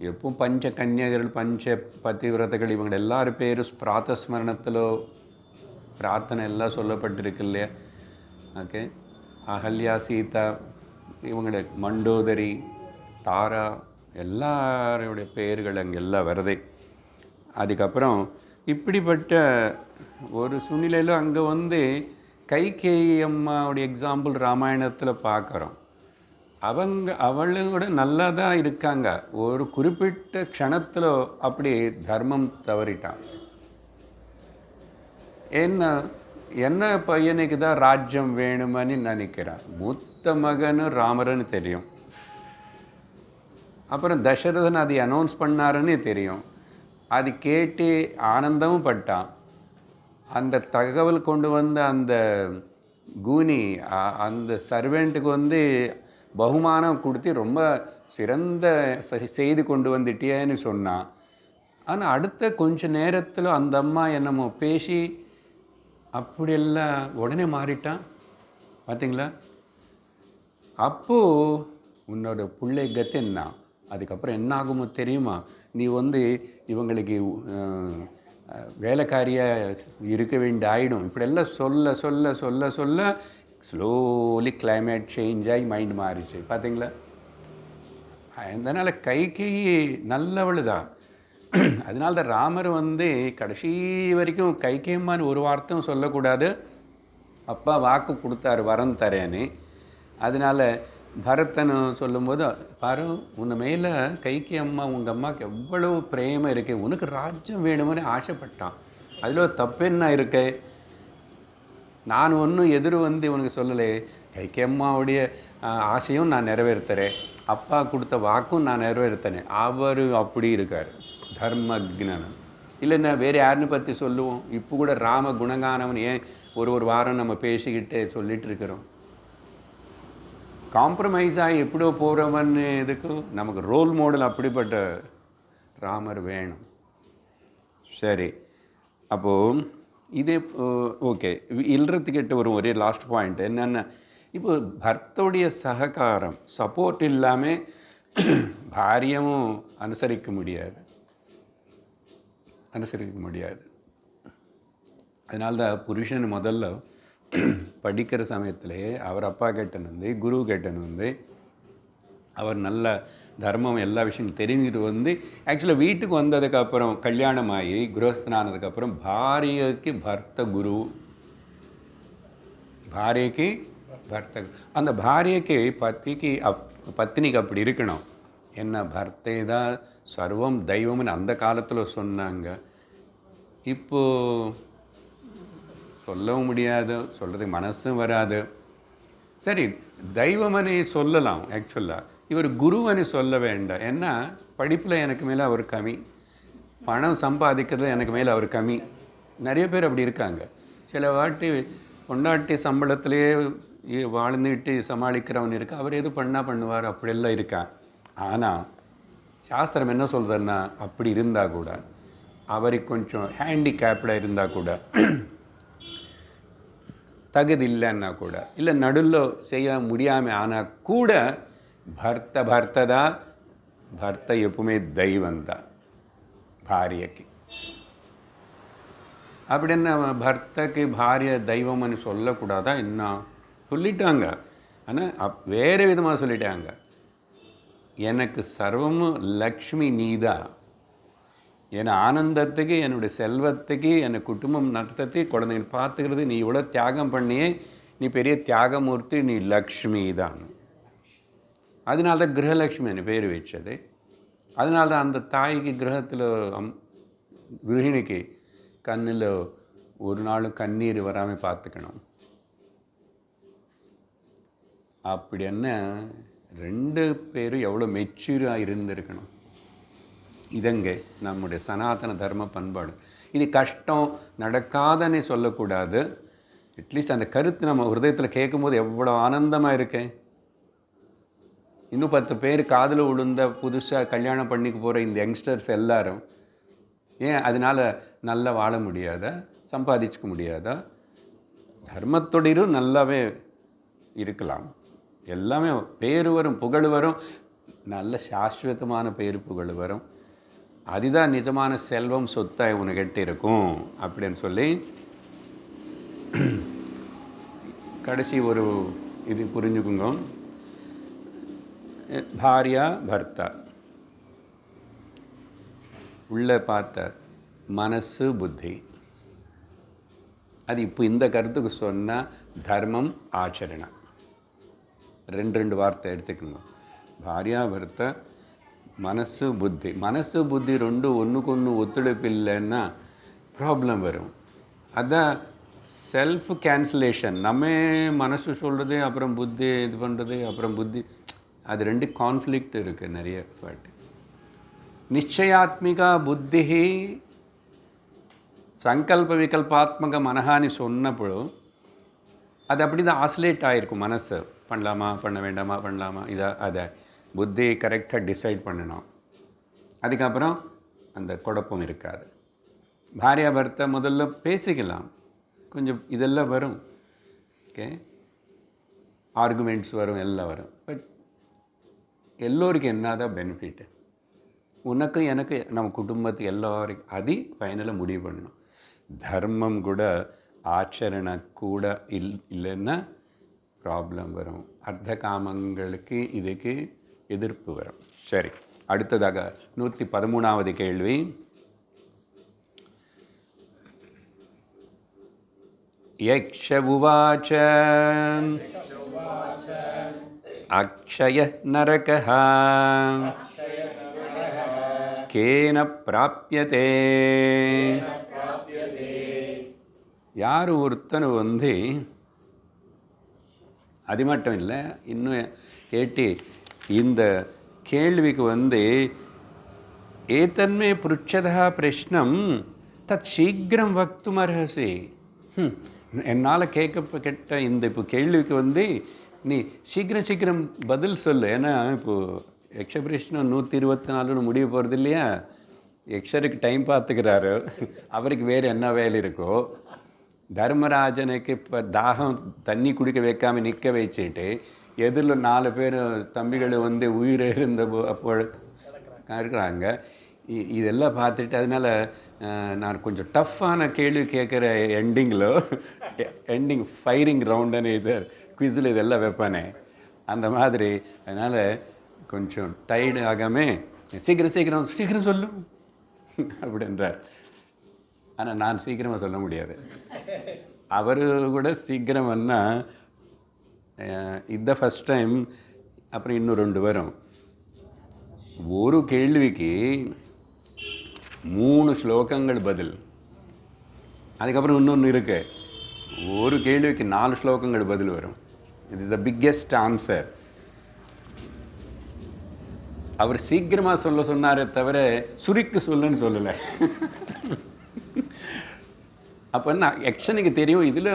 எப்பவும் பஞ்ச கன்னியர்கள், பஞ்ச பதிவிரதைகள், இவங்க எல்லாரும் பேர் பிராத்தஸ்மரணத்தில் பிரார்த்தனை எல்லாம் சொல்லப்பட்டிருக்கு இல்லையா? ஓகே, அகல்யா, சீதா, இவங்களுடைய மண்டோதரி, தாரா, எல்லாருடைய பெயர்கள் அங்கே எல்லாம் வருது. அதுக்கப்புறம் இப்படிப்பட்ட ஒரு சூழ்நிலையில் அங்கே கைகேயி அம்மாவுடைய எக்ஸாம்பிள் ராமாயணத்தில் பார்க்குறோம். அவளோட நல்லா தான் இருக்காங்க. ஒரு குறிப்பிட்ட க்ஷணத்தில் அப்படி தர்மம் தவறிட்டான். என்ன பையனுக்கு தான் ராஜ்யம் வேணுமன்னு நினைக்கிறான். மூத்த மகனு ராமர்னு தெரியும். அப்புறம் தசரதன் அதை அனௌன்ஸ் பண்ணாருன்னு தெரியும். அது கேட்டு ஆனந்தமும் பட்டான். அந்த தகவல் கொண்டு வந்த அந்த கூனி அந்த சர்வெண்ட்டுக்கு பகுமானம் கொடுத்து ரொம்ப சிறந்த செய்து கொண்டு வந்துட்டியேன்னு சொன்னான். ஆனால் அடுத்த கொஞ்ச நேரத்தில் அந்த அம்மா என்னமோ பேசி அப்படியெல்லாம் உடனே மாறிட்டான். பார்த்தீங்களா? அப்போது உன்னோட பிள்ளை கத்து என்ன, அதுக்கப்புறம் என்ன ஆகுமோ தெரியுமா? நீ இவங்களுக்கு வேலைக்காரியாக இருக்க வேண்டிய ஆகிடும். இப்படியெல்லாம் சொல்ல சொல்ல சொல்ல சொல்ல ஸ்லோலி கிளைமேட் சேஞ்ச் ஆகி மைண்ட் மாறிச்சு. பார்த்தீங்களா? அதனால் கைகேயி நல்லவள் தான். அதனால தான் ராமர் கடைசி வரைக்கும் கைகேயம்மான்னு ஒரு வார்த்தையும் சொல்லக்கூடாது. அப்பா வாக்கு கொடுத்தாரு வரம் தரேன்னு. அதனால் பரதன் சொல்லும்போது, பாரு, உன்னை மேலே கைகேயி அம்மா, உங்கள் அம்மாவுக்கு எவ்வளவு பிரேமம் இருக்கு, உனக்கு ராஜ்யம் வேணும்னு ஆசைப்பட்டான். அதில் தப்பு என்ன இருக்கு? நான் ஒன்றும் எதிர் உனக்கு சொல்லலை. கைகேயி அம்மாவுடைய ஆசையும் நான் நிறைவேற்றுறேன், அப்பா கொடுத்த வாக்கும் நான் நிறைவேற்றுனேன். அவர் அப்படி இருக்கார், தர்மக்னன். இல்லைன்னா வேறு யாருன்னு பற்றி சொல்லுவோம். இப்போ கூட ராம குணகானவன் ஏன் ஒரு வாரம் நம்ம பேசிக்கிட்டே சொல்லிகிட்டு இருக்கிறோம். காம்ப்ரமைஸாக எப்படியோ போகிறவன் இதுக்கு நமக்கு ரோல் மாடல் அப்படிப்பட்ட ராமர் வேணும். சரி, அப்போது இது ஓகே. இல்லறத்துக்கிட்ட ஒரே லாஸ்ட் பாயிண்ட் என்னென்ன, இப்போ பர்த்தோடைய சககாரம், சப்போர்ட் இல்லாமல் பாரியமும் அனுசரிக்க முடியாது. அதனால்தான் புருஷன் முதல்ல படிக்கிற சமயத்திலே அவர் அப்பா கிட்டேன்னு வந்து குரு கிட்டேன்னு வந்து அவர் நல்ல தர்மம் எல்லா விஷயம் தெரிஞ்சுட்டு வந்து ஆக்சுவலாக வீட்டுக்கு வந்ததுக்கப்புறம் கல்யாணம் ஆகி குருஸ்தனானதுக்கப்புறம் பாரியக்கு பர்த்த குரு, பாரியக்கு பர்த்த, அந்த பாரியக்கு பத்தினிக்கு அப்படி இருக்கணும். என்ன பர்த்தை தான் சர்வம் தெய்வம்னு அந்த காலத்தில் சொன்னாங்க. இப்போது சொல்லவும் முடியாது, சொல்கிறதுக்கு மனசும் வராது. சரி, தெய்வமனை சொல்லலாம். ஆக்சுவலாக இவர் குருவனை சொல்ல வேண்டாம். ஏன்னா படிப்பில் எனக்கு மேலே அவர் கம்மி, பணம் சம்பாதிக்கிறதுல எனக்கு மேலே அவர் கம்மி. நிறைய பேர் அப்படி இருக்காங்க. சில வாட்டி பொண்டாட்டி சம்பளத்திலே வாழ்ந்துட்டு சமாளிக்கிறவன் இருக்கா, அவர் எது பண்ணால் பண்ணுவார், அப்படியெல்லாம் இருக்கான். ஆனால் சாஸ்திரம் என்ன சொல்கிறதுன்னா, அப்படி இருந்தால் கூட அவருக்கு கொஞ்சம் ஹேண்டிகேப்டாக இருந்தால் கூட, தகுதி இல்லைன்னா கூட, இல்லை நடுவில் செய்ய முடியாமல் ஆனால் கூட பர்த்த எப்பவுமே தெய்வந்தான் பாரியக்கு. அப்படின்னா பர்த்தக்கு பாரிய தெய்வம்னு சொல்லக்கூடாதா? என்ன சொல்லிட்டாங்க, ஆனால் வேறு விதமாக சொல்லிட்டாங்க. எனக்கு சர்வமும் லக்ஷ்மி நீதா, என் ஆனந்தத்துக்கு, என்னுடைய செல்வத்துக்கு, என் குடும்பம் நடத்துறதுக்கு, குழந்தைங்க பார்த்துக்கிறது, நீ இவ்வளோ தியாகம் பண்ணியே, நீ பெரிய தியாகமூர்த்தி, நீ லக்ஷ்மி தான். அதனால தான் கிரகலக்ஷ்மின்னு பேர் வச்சது. அதனால தான் அந்த தாய்க்கு கிரகத்தில் கிரகிணிக்கு கண்ணில் ஒரு நாள் கண்ணீர் வராமல் பார்த்துக்கணும். அப்படி என்ன ரெண்டு பேரும் எவ்வளோ மெச்சூராக இருந்திருக்கணும். இதங்க நம்முடைய சனாதன தர்ம பண்பாடு. இது கஷ்டம் நடக்காதன்னு சொல்லக்கூடாது. அட்லீஸ்ட் அந்த கருத்து நம்ம ஹிருதயத்தில் கேட்கும்போது எவ்வளோ ஆனந்தமாக இருக்கேன். இன்னும் 10 பேர் காதில் விழுந்த புதுசாக கல்யாணம் பண்ணிக்க போகிற இந்த யங்ஸ்டர்ஸ் எல்லாரும் ஏன் அதனால் நல்லா வாழ முடியாதா, சம்பாதிச்சுக்க முடியாதா? தர்மத்தொடரும் நல்லாவே இருக்கலாம். எல்லாமே பேர் வரும், புகழ் வரும், நல்ல சாஸ்வதமான பேர் புகழ் வரும். அதுதான் நிஜமான செல்வம், சொத்தாக உனக்கிட்ட இருக்கும் அப்படின்னு சொல்லி கடைசி ஒரு இது புரிஞ்சுக்குங்க. பாரியா பர்த்தா உள்ளே பார்த்தார், மனசு புத்தி. அது இப்போ இந்த கருத்துக்கு சொன்னால் தர்மம் ஆச்சரணம், ரெண்டு வார்த்தை எடுத்துக்கோங்க. பாரியா பர்த்தா மனசு புத்தி. மனசு புத்தி ரெண்டு ஒன்றுக்கொன்று ஒத்துழைப்பு இல்லைன்னா ப்ராப்ளம் வரும். அதுதான் செல்ஃப் கேன்சலேஷன். நம்ம மனசு சொல்கிறது, அப்புறம் புத்தி இது பண்ணுறது, அப்புறம் புத்தி, அது ரெண்டு கான்ஃப்ளிக்ட் இருக்குது நிறைய வாட்டி. நிச்சயாத்மிகா புத்தி சங்கல்ப விகல்பாத்மக மனஹான்னு சொன்னப்போ அது அப்படி தான் ஆசிலேட் ஆகிருக்கும். மனசு பண்ணலாமா பண்ண வேண்டாமா, பண்ணலாமா இதை அதை புத்தி கரெக்டாக டிசைட் பண்ணணும். அதுக்கப்புறம் அந்த குழப்பம் இருக்காது. பாரியா பர்த்தா முதல்ல பேசிக்கலாம், கொஞ்சம் இதெல்லாம் வரும், ஓகே, ஆர்குமெண்ட்ஸ் வரும், எல்லாம் வரும். பட் எல்லோருக்கும் என்னதான் பெனிஃபிட்டு? உனக்கும் எனக்கு, நம்ம குடும்பத்துக்கு எல்லோருக்கும் அது ஃபைனலாக முடிவு பண்ணணும். தர்மம் கூட ஆச்சரண கூட இல்லைன்னா ப்ராப்ளம் வரும். அர்த்த காமங்களுக்கு இதுக்கு எதிர்ப்பு வரும். சரி, அடுத்ததாக 113வது கேள்வி. யக்ஷ உவாச அக்ஷய நரகः கேன பிராப்யதே. யார் ஒருத்தன் வந்து அது மட்டும் இல்லை, இன்னும் கேட்டு இந்த கேள்விக்கு வந்து ஏதன்மே புருச்சதா பிரஷ்னம் தத் சீக்கிரம் வக்தும் அர்ஹசி. என்னால் கேட்ட இந்த இப்போ கேள்விக்கு வந்து நீ சீக்கிரம் பதில் சொல்லு. ஏன்னா இப்போது யக்ஷ பிரஷ்னம் 124 முடிய போகிறது இல்லையா? யக்ஷருக்கு டைம் பார்த்துக்கிறாரு, அவருக்கு வேறு என்ன வேலை இருக்கோ. தர்மராஜனுக்கு இப்போ தாகம் தண்ணி குடிக்க வைக்காமல் நிற்க வச்சுட்டு எதிரில் 4 பேர் தம்பிகள் வந்து உயிர் இருந்த அப்போ இருக்கிறாங்க. இதெல்லாம் பார்த்துட்டு அதனால் நான் கொஞ்சம் டஃப்பான கேள்வி கேட்குற எண்டிங் ஃபயரிங் ரவுண்டுன்னு இது குவிஸில் இதெல்லாம் வைப்பானே அந்த மாதிரி. அதனால் கொஞ்சம் டைர்டு ஆகாமே சீக்கிரம் சொல்லும் அப்படின்றார். ஆனால் நான் சீக்கிரமாக சொல்ல முடியாது. அவர் கூட சீக்கிரம்னா இதுதான் ஃபஸ்ட் டைம். அப்புறம் இன்னும் 2 வரும். ஒரு கேள்விக்கு 3 ஸ்லோகங்கள் பதில். அதுக்கப்புறம் இன்னொன்று இருக்கு, ஒரு கேள்விக்கு 4 ஸ்லோகங்கள் பதில் வரும். It is the biggest answer. அவர் சீக்கிரமாக சொன்னாரே தவிர சுருக்கி சொல்லுன்னு சொல்லலை. அப்போ நான் யக்ஷனுக்கு தெரியும் இதில்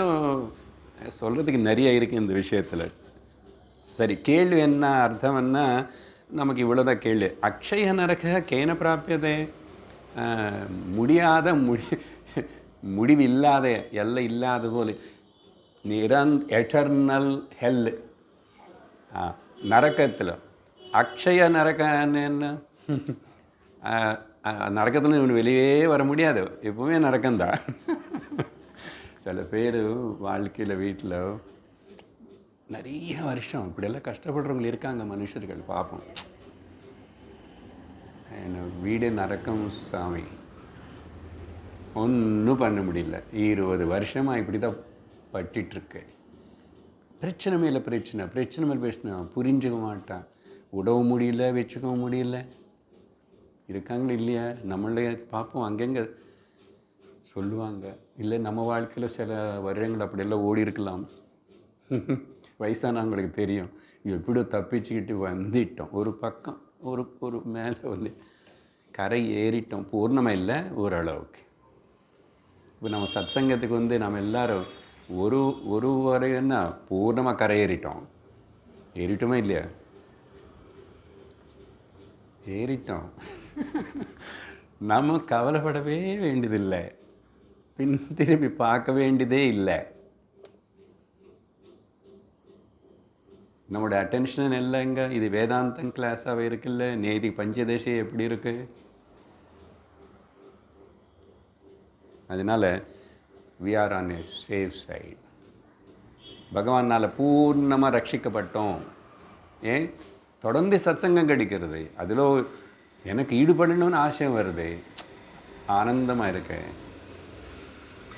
சொல்கிறதுக்கு நிறைய இருக்குது இந்த விஷயத்தில். சரி, கேள்வி என்ன அர்த்தம் என்ன, நமக்கு இவ்வளோதான் கேள்வி. அக்ஷய நரக கேன பிராப்பியதே, முடியாத முடிவில்லாத எல்லை இல்லாத போல எட்டர்னல் ஹெல் நரக்கத்தில். அக்ஷய நரகன்னு என்ன, நரக்கத்தில் இவன் வெளியே வர முடியாது, எப்பவுமே நரக்கம்தான். சில பேர் வாழ்க்கையில் வீட்டில் நிறைய வருஷம் இப்படியெல்லாம் கஷ்டப்படுறவங்க இருக்காங்க, மனுஷர்கள் பார்ப்போம். வீடு நரக்கம் சாமி, ஒன்றும் பண்ண முடியல, 20 வருஷமாக இப்படி தான் பட்டிகிட்ருக்கு. பிரச்சனை மேலே பிரச்சனை புரிஞ்சுக்க மாட்டான், உடவு முடியல, வச்சுக்கவும் முடியல. இருக்காங்களா இல்லையா, நம்மளே பார்ப்போம். அங்கங்கே சொல்லுவாங்க. இல்லை நம்ம வாழ்க்கையில் சில வருடங்கள் அப்படியெல்லாம் ஓடி இருக்கலாம். வயசானவங்களுக்கு தெரியும், எப்படியோ தப்பிச்சுக்கிட்டு வந்துட்டோம், ஒரு பக்கம் ஒரு மேலே வந்து கரை ஏறிட்டோம். பூர்ணமாக இல்லை, ஓரளவுக்கு. இப்போ நம்ம சத்சங்கத்துக்கு வந்து நம்ம எல்லாரும் ஒரு வரைன்னா பூர்ணமாக கரை ஏறிட்டோமா இல்லையா? ஏறிட்டோம். நம்ம கவலைப்படவே வேண்டியதில்லை, திரும்பி பார்க்க வேண்டியதே இல்லை. நம்மளோட அட்டென்ஷன் எல்லாம் எங்கே, இது வேதாந்தம் கிளாஸாகவே இருக்குல்ல, நேதி பஞ்சதேசி எப்படி இருக்கு. அதனால் we are on a safe side. பகவானால் பூர்ணமாக ரட்சிக்கப்பட்டோம். ஏன் தொடர்ந்து சத்சங்கம் கிடைக்கிறது, அதில் எனக்கு ஈடுபடணும்னு ஆசை வருது, ஆனந்தமாக இருக்கு.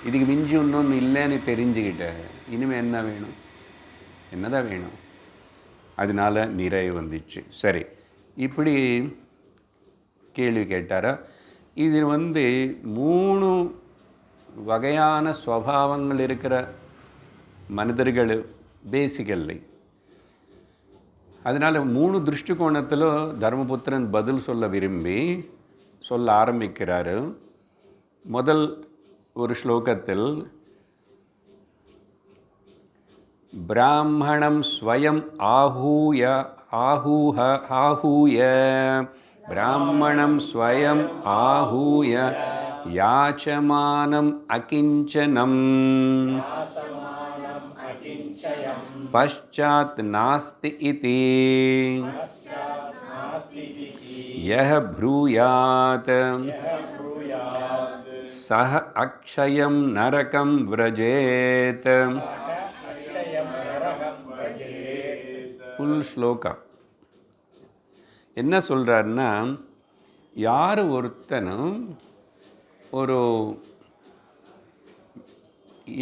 இதுக்கு மிஞ்சி இன்னொன்று இல்லைன்னு தெரிஞ்சுக்கிட்டேன். இனிமேல் என்ன வேணும், என்னதான் வேணும்? அதனால நிறைவு வந்துச்சு. சரி, இப்படி கேள்வி கேட்டாரா. இது வந்து 3 வகையான ஸ்வபாவங்கள் இருக்கிற மனிதர்கள் பேசிக்கல்லி. அதனால் 3 திருஷ்டிகோணத்தில் தர்மபுத்திரன் பதில் சொல்ல ஆரம்பிக்கிறாரு. முதல் ஒரு ஸ்லோகத்தில் பிராமணம் ஸ்வயம் ஆஹூய பிராமணம் ஸ்வயம் ஆஹூய யாச்சமானம் அகிஞ்சனம் பஷ்சாத் நாஸ்தி இதி யஹ ப்ரூயாத் சஹ அக்ஷயம் நரகம் வ்ரஜேத். ஃபுல் ஸ்லோகா என்ன சொல்கிறாருன்னா, யார் ஒருத்தனும் ஒரு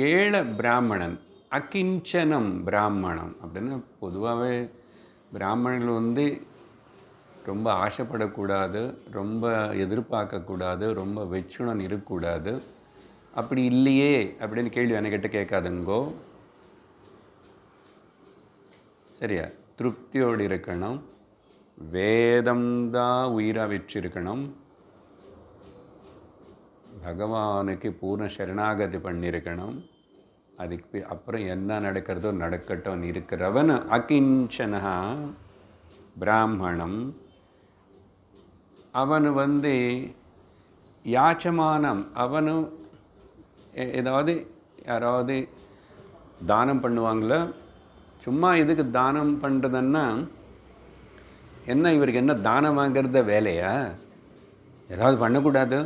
ஏழை பிராமணன், அகிஞ்சனம் பிராமணம் அப்படின்னு பொதுவாகவே பிராமணர்கள் வந்து ரொம்ப ஆசைப்படக்கூடாது, ரொம்ப எதிர்பார்க்கக்கூடாது, ரொம்ப வெச்சுடன் இருக்கக்கூடாது. அப்படி இல்லையே அப்படின்னு கேள்வி என்கிட்ட கேட்காதுங்கோ. சரியா? திருப்தியோடு இருக்கணும், வேதம் தான் உயிராக வச்சிருக்கணும், பகவானுக்கு பூர்ண சரணாகதி பண்ணியிருக்கணும். அதுக்கு அப்புறம் என்ன நடக்கிறதோ நடக்கட்டும் இருக்கிறவன் அகிஞ்சனா பிராமணம். அவனு வந்து யாச்சமானம், அவனு ஏதாவது யாராவது தானம் பண்ணுவாங்கள, சும்மா இதுக்கு தானம் பண்ணுறதுன்னா என்ன, இவருக்கு என்ன தானம் வாங்கிறத வேலையா? ஏதாவது பண்ணக்கூடாது?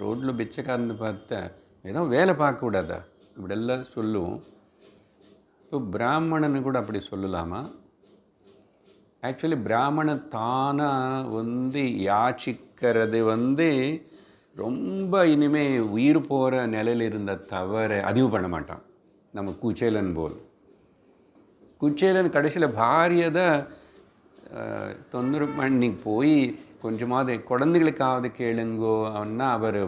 ரோட்டில் பிச்சைக்காரன்னு பார்த்தா ஏதோ வேலை பார்க்கக்கூடாதா? இப்படியெல்லாம் சொல்லுவோம். இப்போ பிராமணனு கூட அப்படி சொல்லலாமா? ஆக்சுவலி பிராமணன் தானாக யாச்சிக்கிறது ரொம்ப இனிமே உயிர் போகிற நிலையில் இருந்த தவற அதிவு பண்ண மாட்டான். நம்ம குச்சேலன் போல். குச்சேலன் கடைசியில் பாரியை தான் தொந்தரவு பண்ணி போய் கொஞ்சமாவது குழந்தைகளுக்காவது கேளுங்கோ அவன்னா அவர்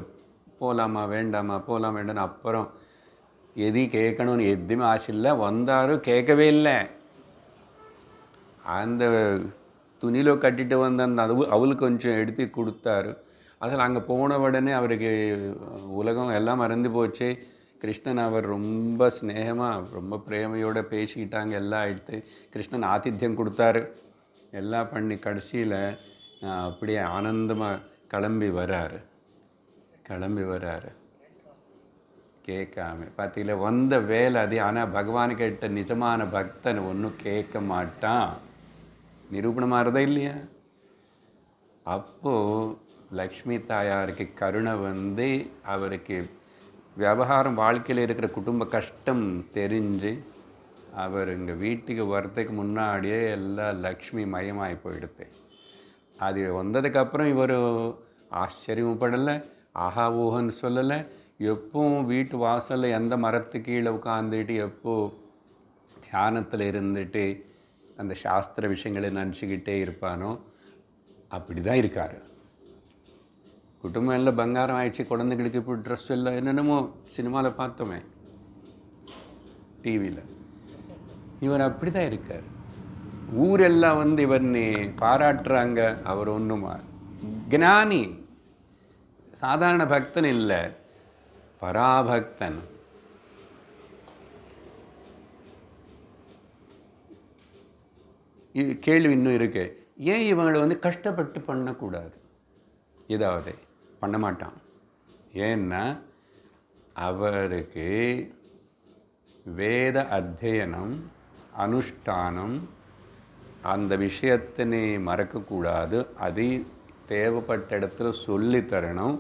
போகலாமா வேண்டாமா போகலாம் வேண்டாம்னு அப்புறம் எதையும் கேட்கணும்னு எதுவுமே ஆசை இல்லை. வந்தாரும் கேட்கவே இல்லை. அந்த துணியில் கட்டிட்டு வந்த அந்த அவளுக்கு கொஞ்சம் எடுத்து கொடுத்தாரு. அதில் அங்கே போன உடனே அவருக்கு உலகம் எல்லாம் மறந்து போச்சு. கிருஷ்ணன் அவர் ரொம்ப ஸ்னேகமாக ரொம்ப பிரேமையோடு பேசிக்கிட்டாங்க. எல்லாம் எடுத்து கிருஷ்ணன் ஆதித்யம் கொடுத்தாரு. எல்லாம் பண்ணி கடைசியில் அப்படியே ஆனந்தமாக கிளம்பி வராரு கேட்காம. பார்த்தீங்களா, வந்த வேலை அது. ஆனால் பகவானுக்கிட்ட நிஜமான பக்தன் ஒன்றும் கேட்க மாட்டான். நிரூபணமாகறதா இல்லையா? அப்போது லக்ஷ்மி தாயாருக்கு கருணை அவருக்கு வியாபாரம் வாழ்க்கையில் இருக்கிற குடும்ப கஷ்டம் தெரிஞ்சு அவர் இங்கே வீட்டுக்கு வர்றதுக்கு முன்னாடியே எல்லாம் லக்ஷ்மி மயமாகி போயிடுது. அது வந்ததுக்கப்புறம் இவர் ஆச்சரியப்படலை, ஆஹா ஊஹன்னு சொல்லலை. எப்பவும் வீட்டு வாசலில் எந்த மரத்து கீழே உட்காந்துட்டு எப்போ தியானத்தில் இருந்துட்டு அந்த சாஸ்திர விஷயங்களை நினச்சிக்கிட்டே இருப்பானோ அப்படி தான் இருக்கார். குடும்பம் எல்லாம் பங்காரம் ஆயிடுச்சு, குழந்தைங்களுக்கு இப்போ ட்ரெஸ் எல்லாம் என்னென்னமோ சினிமாவில் பார்த்தோமே, டிவியில். இவர் அப்படி தான் இருக்கார். ஊரெல்லாம் இவர்னு பாராட்டுறாங்க. அவர் ஒன்றுமா ஞானி, சாதாரண பக்தன் இல்லை, பராபக்தன். கேள்வி இன்னும் இருக்கு, ஏன் இவங்களை கஷ்டப்பட்டு பண்ணக்கூடாது? ஏதாவது பண்ண மாட்டான். ஏன்னா அவருக்கு வேத அத்தியனம் அனுஷ்டானம் அந்த விஷயத்தினை மறக்கக்கூடாது. அது தேவைப்பட்ட இடத்துல சொல்லி தரணும்.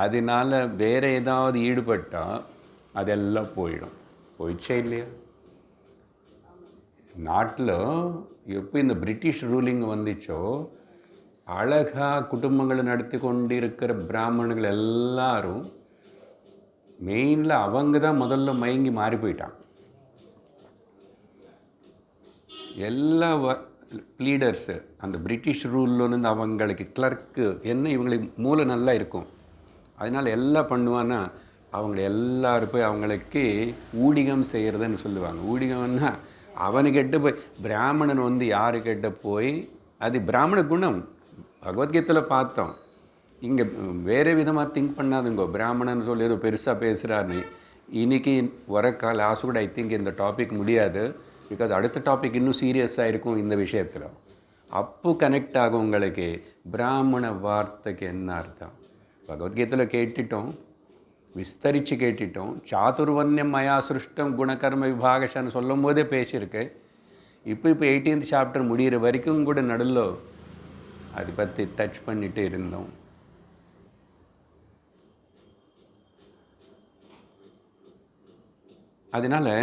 அதனால் வேறு ஏதாவது ஈடுபட்டால் அதெல்லாம் போயிடுச்சே இல்லையா? நாட்டில் எப்போ இந்த பிரிட்டிஷ் ரூலிங் வந்துச்சோ அழகாக குடும்பங்களை நடத்தி கொண்டிருக்கிற பிராமணர்கள் எல்லாரும் மெயினில் அவங்க தான் முதல்ல மயங்கி மாறி போயிட்டாங்க. எல்லா லீடர்ஸு அந்த பிரிட்டிஷ் ரூல்லேருந்து அவங்களுக்கு கிளர்க்கு என்ன இவங்களுக்கு மூளை நல்லா இருக்கும். அதனால் எல்லாம் பண்ணுவான்னா அவங்கள எல்லோரும் போய் அவங்களுக்கு ஊடிகம் செய்கிறதுன்னு சொல்லுவாங்க. ஊடிகம்னா அவனுக்கிட்ட போய் பிராமணன் யாருக்கிட்ட போய் அது பிராமண குணம். பகவத்கீதையில் பார்த்தோம். இங்கே வேறு விதமாக திங்க் பண்ணாதுங்கோ. பிராமணன் சொல்லி ஏதோ பெருசாக பேசுகிறாரு. இன்றைக்கி வர கிளாஸ் கூட ஐ திங்க் இந்த டாபிக் முடியாது. பிகாஸ் அடுத்த டாபிக் இன்னும் சீரியஸாக இருக்கும் இந்த விஷயத்தில். அப்போ கனெக்ட் ஆகும் உங்களுக்கு பிராமண வார்த்தைக்கு என்ன அர்த்தம். பகவத்கீதையில் கேட்டுட்டோம், விஸ்தரித்து கேட்டுட்டோம். சாதுர்வர்ணியம் மயா சிருஷ்டம் குணகர்ம விபாகஷன்னு சொல்லும் போதே பேசியிருக்கு. இப்போ 18th சாப்டர் முடிகிற வரைக்கும் கூட நடுவில் அதை பற்றி டச் பண்ணிட்டு இருந்தோம். அதனால்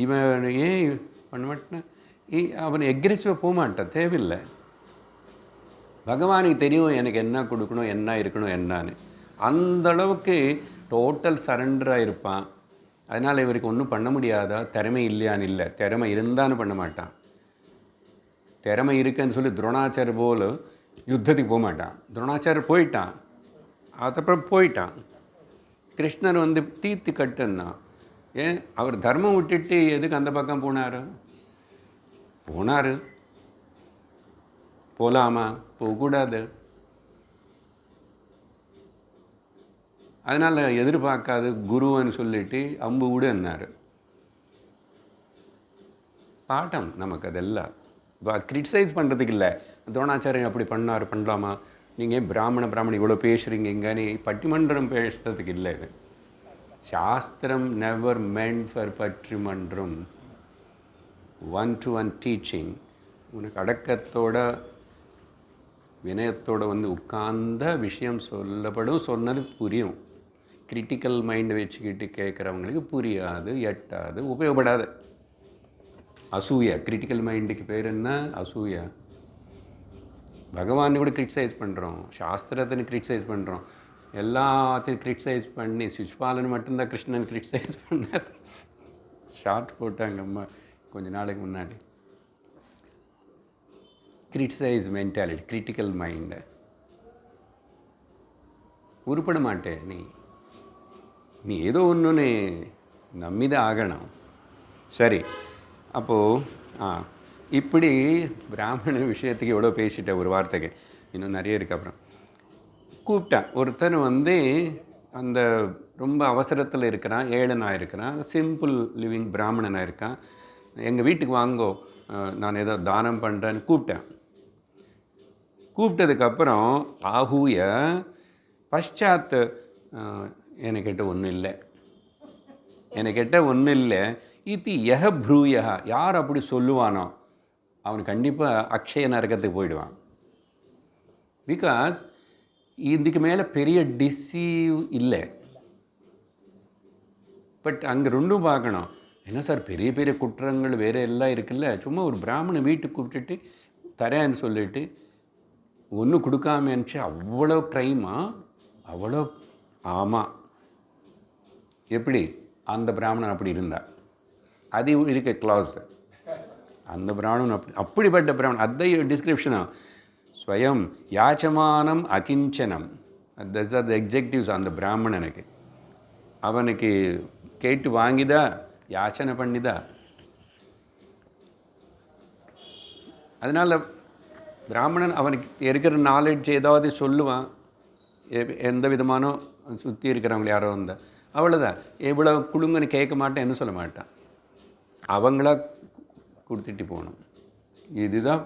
இவன் ஏன் பண்ண மாட்டேன், அவன் எக்ரெசிவாக போக மாட்டான், தேவையில்லை. பகவானுக்கு தெரியும் எனக்கு என்ன கொடுக்கணும், என்ன இருக்கணும் என்னான்னு. அந்தளவுக்கு டோட்டல் சரண்டராக இருப்பான். அதனால் இவருக்கு ஒன்றும் பண்ண முடியாதா? திறமை இல்லையான்னு இல்லை, திறமை இருந்தான்னு பண்ண மாட்டான். திறமை இருக்குன்னு சொல்லி துரோணாச்சாரியர் போல் யுத்தத்துக்கு போக மாட்டான். துரோணாச்சாரியர் போயிட்டான், அதுக்கப்புறம் போயிட்டான். கிருஷ்ணர் தீர்த்து கட்டுன்னா ஏன் அவர் தர்மம் விட்டுட்டு எதுக்கு அந்த பக்கம் போனார்? போகலாமா? போகக்கூடாது. அதனால் எதிர்பார்க்காது குருன்னு சொல்லிட்டு அம்பு விடுன்னாரு. பாட்டம் நமக்கு அதெல்லாம் கிரிட்டிசைஸ் பண்ணுறதுக்கு இல்லை. துரோணாச்சாரியம் அப்படி பண்ணலாமா? நீங்கள் பிராமணி இவ்வளோ பேசுகிறீங்க இங்கன்னு பட்டிமன்றம் பேசுகிறதுக்கு இல்லை. இது சாஸ்திரம் நெவர் மென்ட் ஃபார் பட்டிமன்றம். 1-to-1 டீச்சிங், உனக்கு அடக்கத்தோட வினயத்தோடு வந்து உட்கார்ந்த விஷயம் சொன்னது புரியும். கிரிட்டிக்கல் மைண்ட் வச்சுக்கிட்டு கேட்குறவங்களுக்கு புரியாது, எட்டாது, உபயோகப்படாது. அசூயா, கிரிட்டிக்கல் மைண்டுக்கு பேர் என்ன? அசூயா. பகவானை கூட கிரிட்டிசைஸ் பண்ணுறோம், சாஸ்திரத்தின்னு கிரிட்டிசைஸ் பண்ணுறோம், எல்லாத்தையும் கிரிட்டிசைஸ் பண்ணி சிசுபாலன் மட்டும்தான் கிருஷ்ணன் கிரிட்டிசைஸ் பண்ணார். ஷார்ட் போட்டாங்க அம்மா கொஞ்ச நாளைக்கு முன்னாடி. Criticize mentality, critical mind. உருப்பட மாட்டே நீ ஏதோ ஒன்று நம்பிதான் ஆகணும். சரி, அப்போது இப்படி பிராமண விஷயத்துக்கு எவ்வளோ பேசிட்டேன் ஒரு வார்த்தைக்கு, இன்னும் நிறைய இருக்குது. அப்புறம் கூப்பிட்டேன் ஒருத்தன் வந்து அந்த ரொம்ப அவசரத்தில் இருக்கிறான், ஏழனாக இருக்கிறான், சிம்பிள் லிவிங் பிராமணனாக இருக்கான். எங்கள் வீட்டுக்கு வாங்கோ, நான் ஏதோ தானம் பண்ணுறேன்னு கூப்பிட்டதுக்கப்புறம் ஆகூய பஷாத் எனக்கிட்ட ஒன்றும் இல்லை இது யஹ ப்ரூயா, யார் அப்படி சொல்லுவானோ அவன் கண்டிப்பாக அக்ஷய நரகத்துக்கு போயிடுவான். பிகாஸ் இதுக்கு மேலே பெரிய டிசீவ் இல்லை. பட் அங்கே ரெண்டும் பார்க்கணும். என்ன சார் பெரிய பெரிய குற்றங்கள் வேறு எல்லாம் இருக்குல்ல, சும்மா ஒரு பிராமணன் வீட்டுக்கு கூப்பிட்டுட்டு தரேன்னு சொல்லிட்டு ஒன்றும் கொடுக்காம இருந்துச்சு, அவ்வளோ க்ரைமா, அவ்வளோ. ஆமாம், எப்படி அந்த பிராமணன் அப்படி இருந்தால் அது இருக்க கிளாஸ். அந்த பிராமணன் அப்படிப்பட்ட பிராமணன், அதை டிஸ்கிரிப்ஷனா ஸ்வயம் யாச்சமானம் அகிஞ்சனம், தட்ஸ் ஆர் த எக்ஸெக்டிவ்ஸ் அந்த பிராமணனுக்கு. அவனுக்கு கேட்டு வாங்கிதா, யாச்சனை பண்ணிதா. அதனால் பிராமணன் அவனுக்கு இருக்கிற நாலேஜ் ஏதாவது சொல்லுவான், எந்த விதமானோ சுற்றி இருக்கிறவங்க யாரோ வந்தால் அவ்வளோதான். எவ்வளோ குழுங்கன்னு கேட்க மாட்டேன், என்ன சொல்ல மாட்டான், அவங்களா கொடுத்துட்டு போகணும். இதுதான்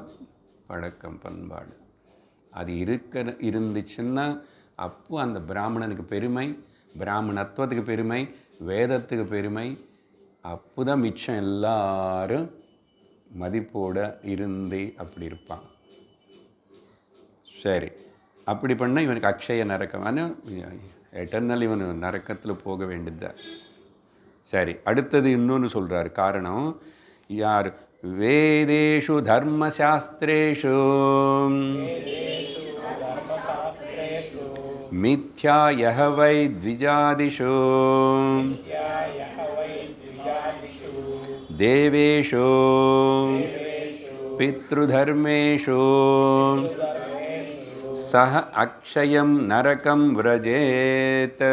பழக்கம், பண்பாடு. அது இருந்துச்சுன்னா அப்போ அந்த பிராமணனுக்கு பெருமை, பிராமணத்துவத்துக்கு பெருமை, வேதத்துக்கு பெருமை. அப்போ தான் மிச்சம் எல்லாரும் மதிப்போடு இருந்து அப்படி இருப்பான். சரி, அப்படி பண்ணால் இவனுக்கு அக்ஷய நரக்கம், ஆனால் எட்டர்னல் இவன் நரக்கத்தில் போக வேண்டியதுதான். சரி, அடுத்தது இன்னொன்று சொல்கிறார் காரணம். யார் வேதேஷு தர்மசாஸ்திரேஷு மித்யா யஹ வை த்விஜாதிஷு தேவேஷு பித்ருதர்மேஷு சஹ அக்ஷயம் நரகம் விரஜேத்.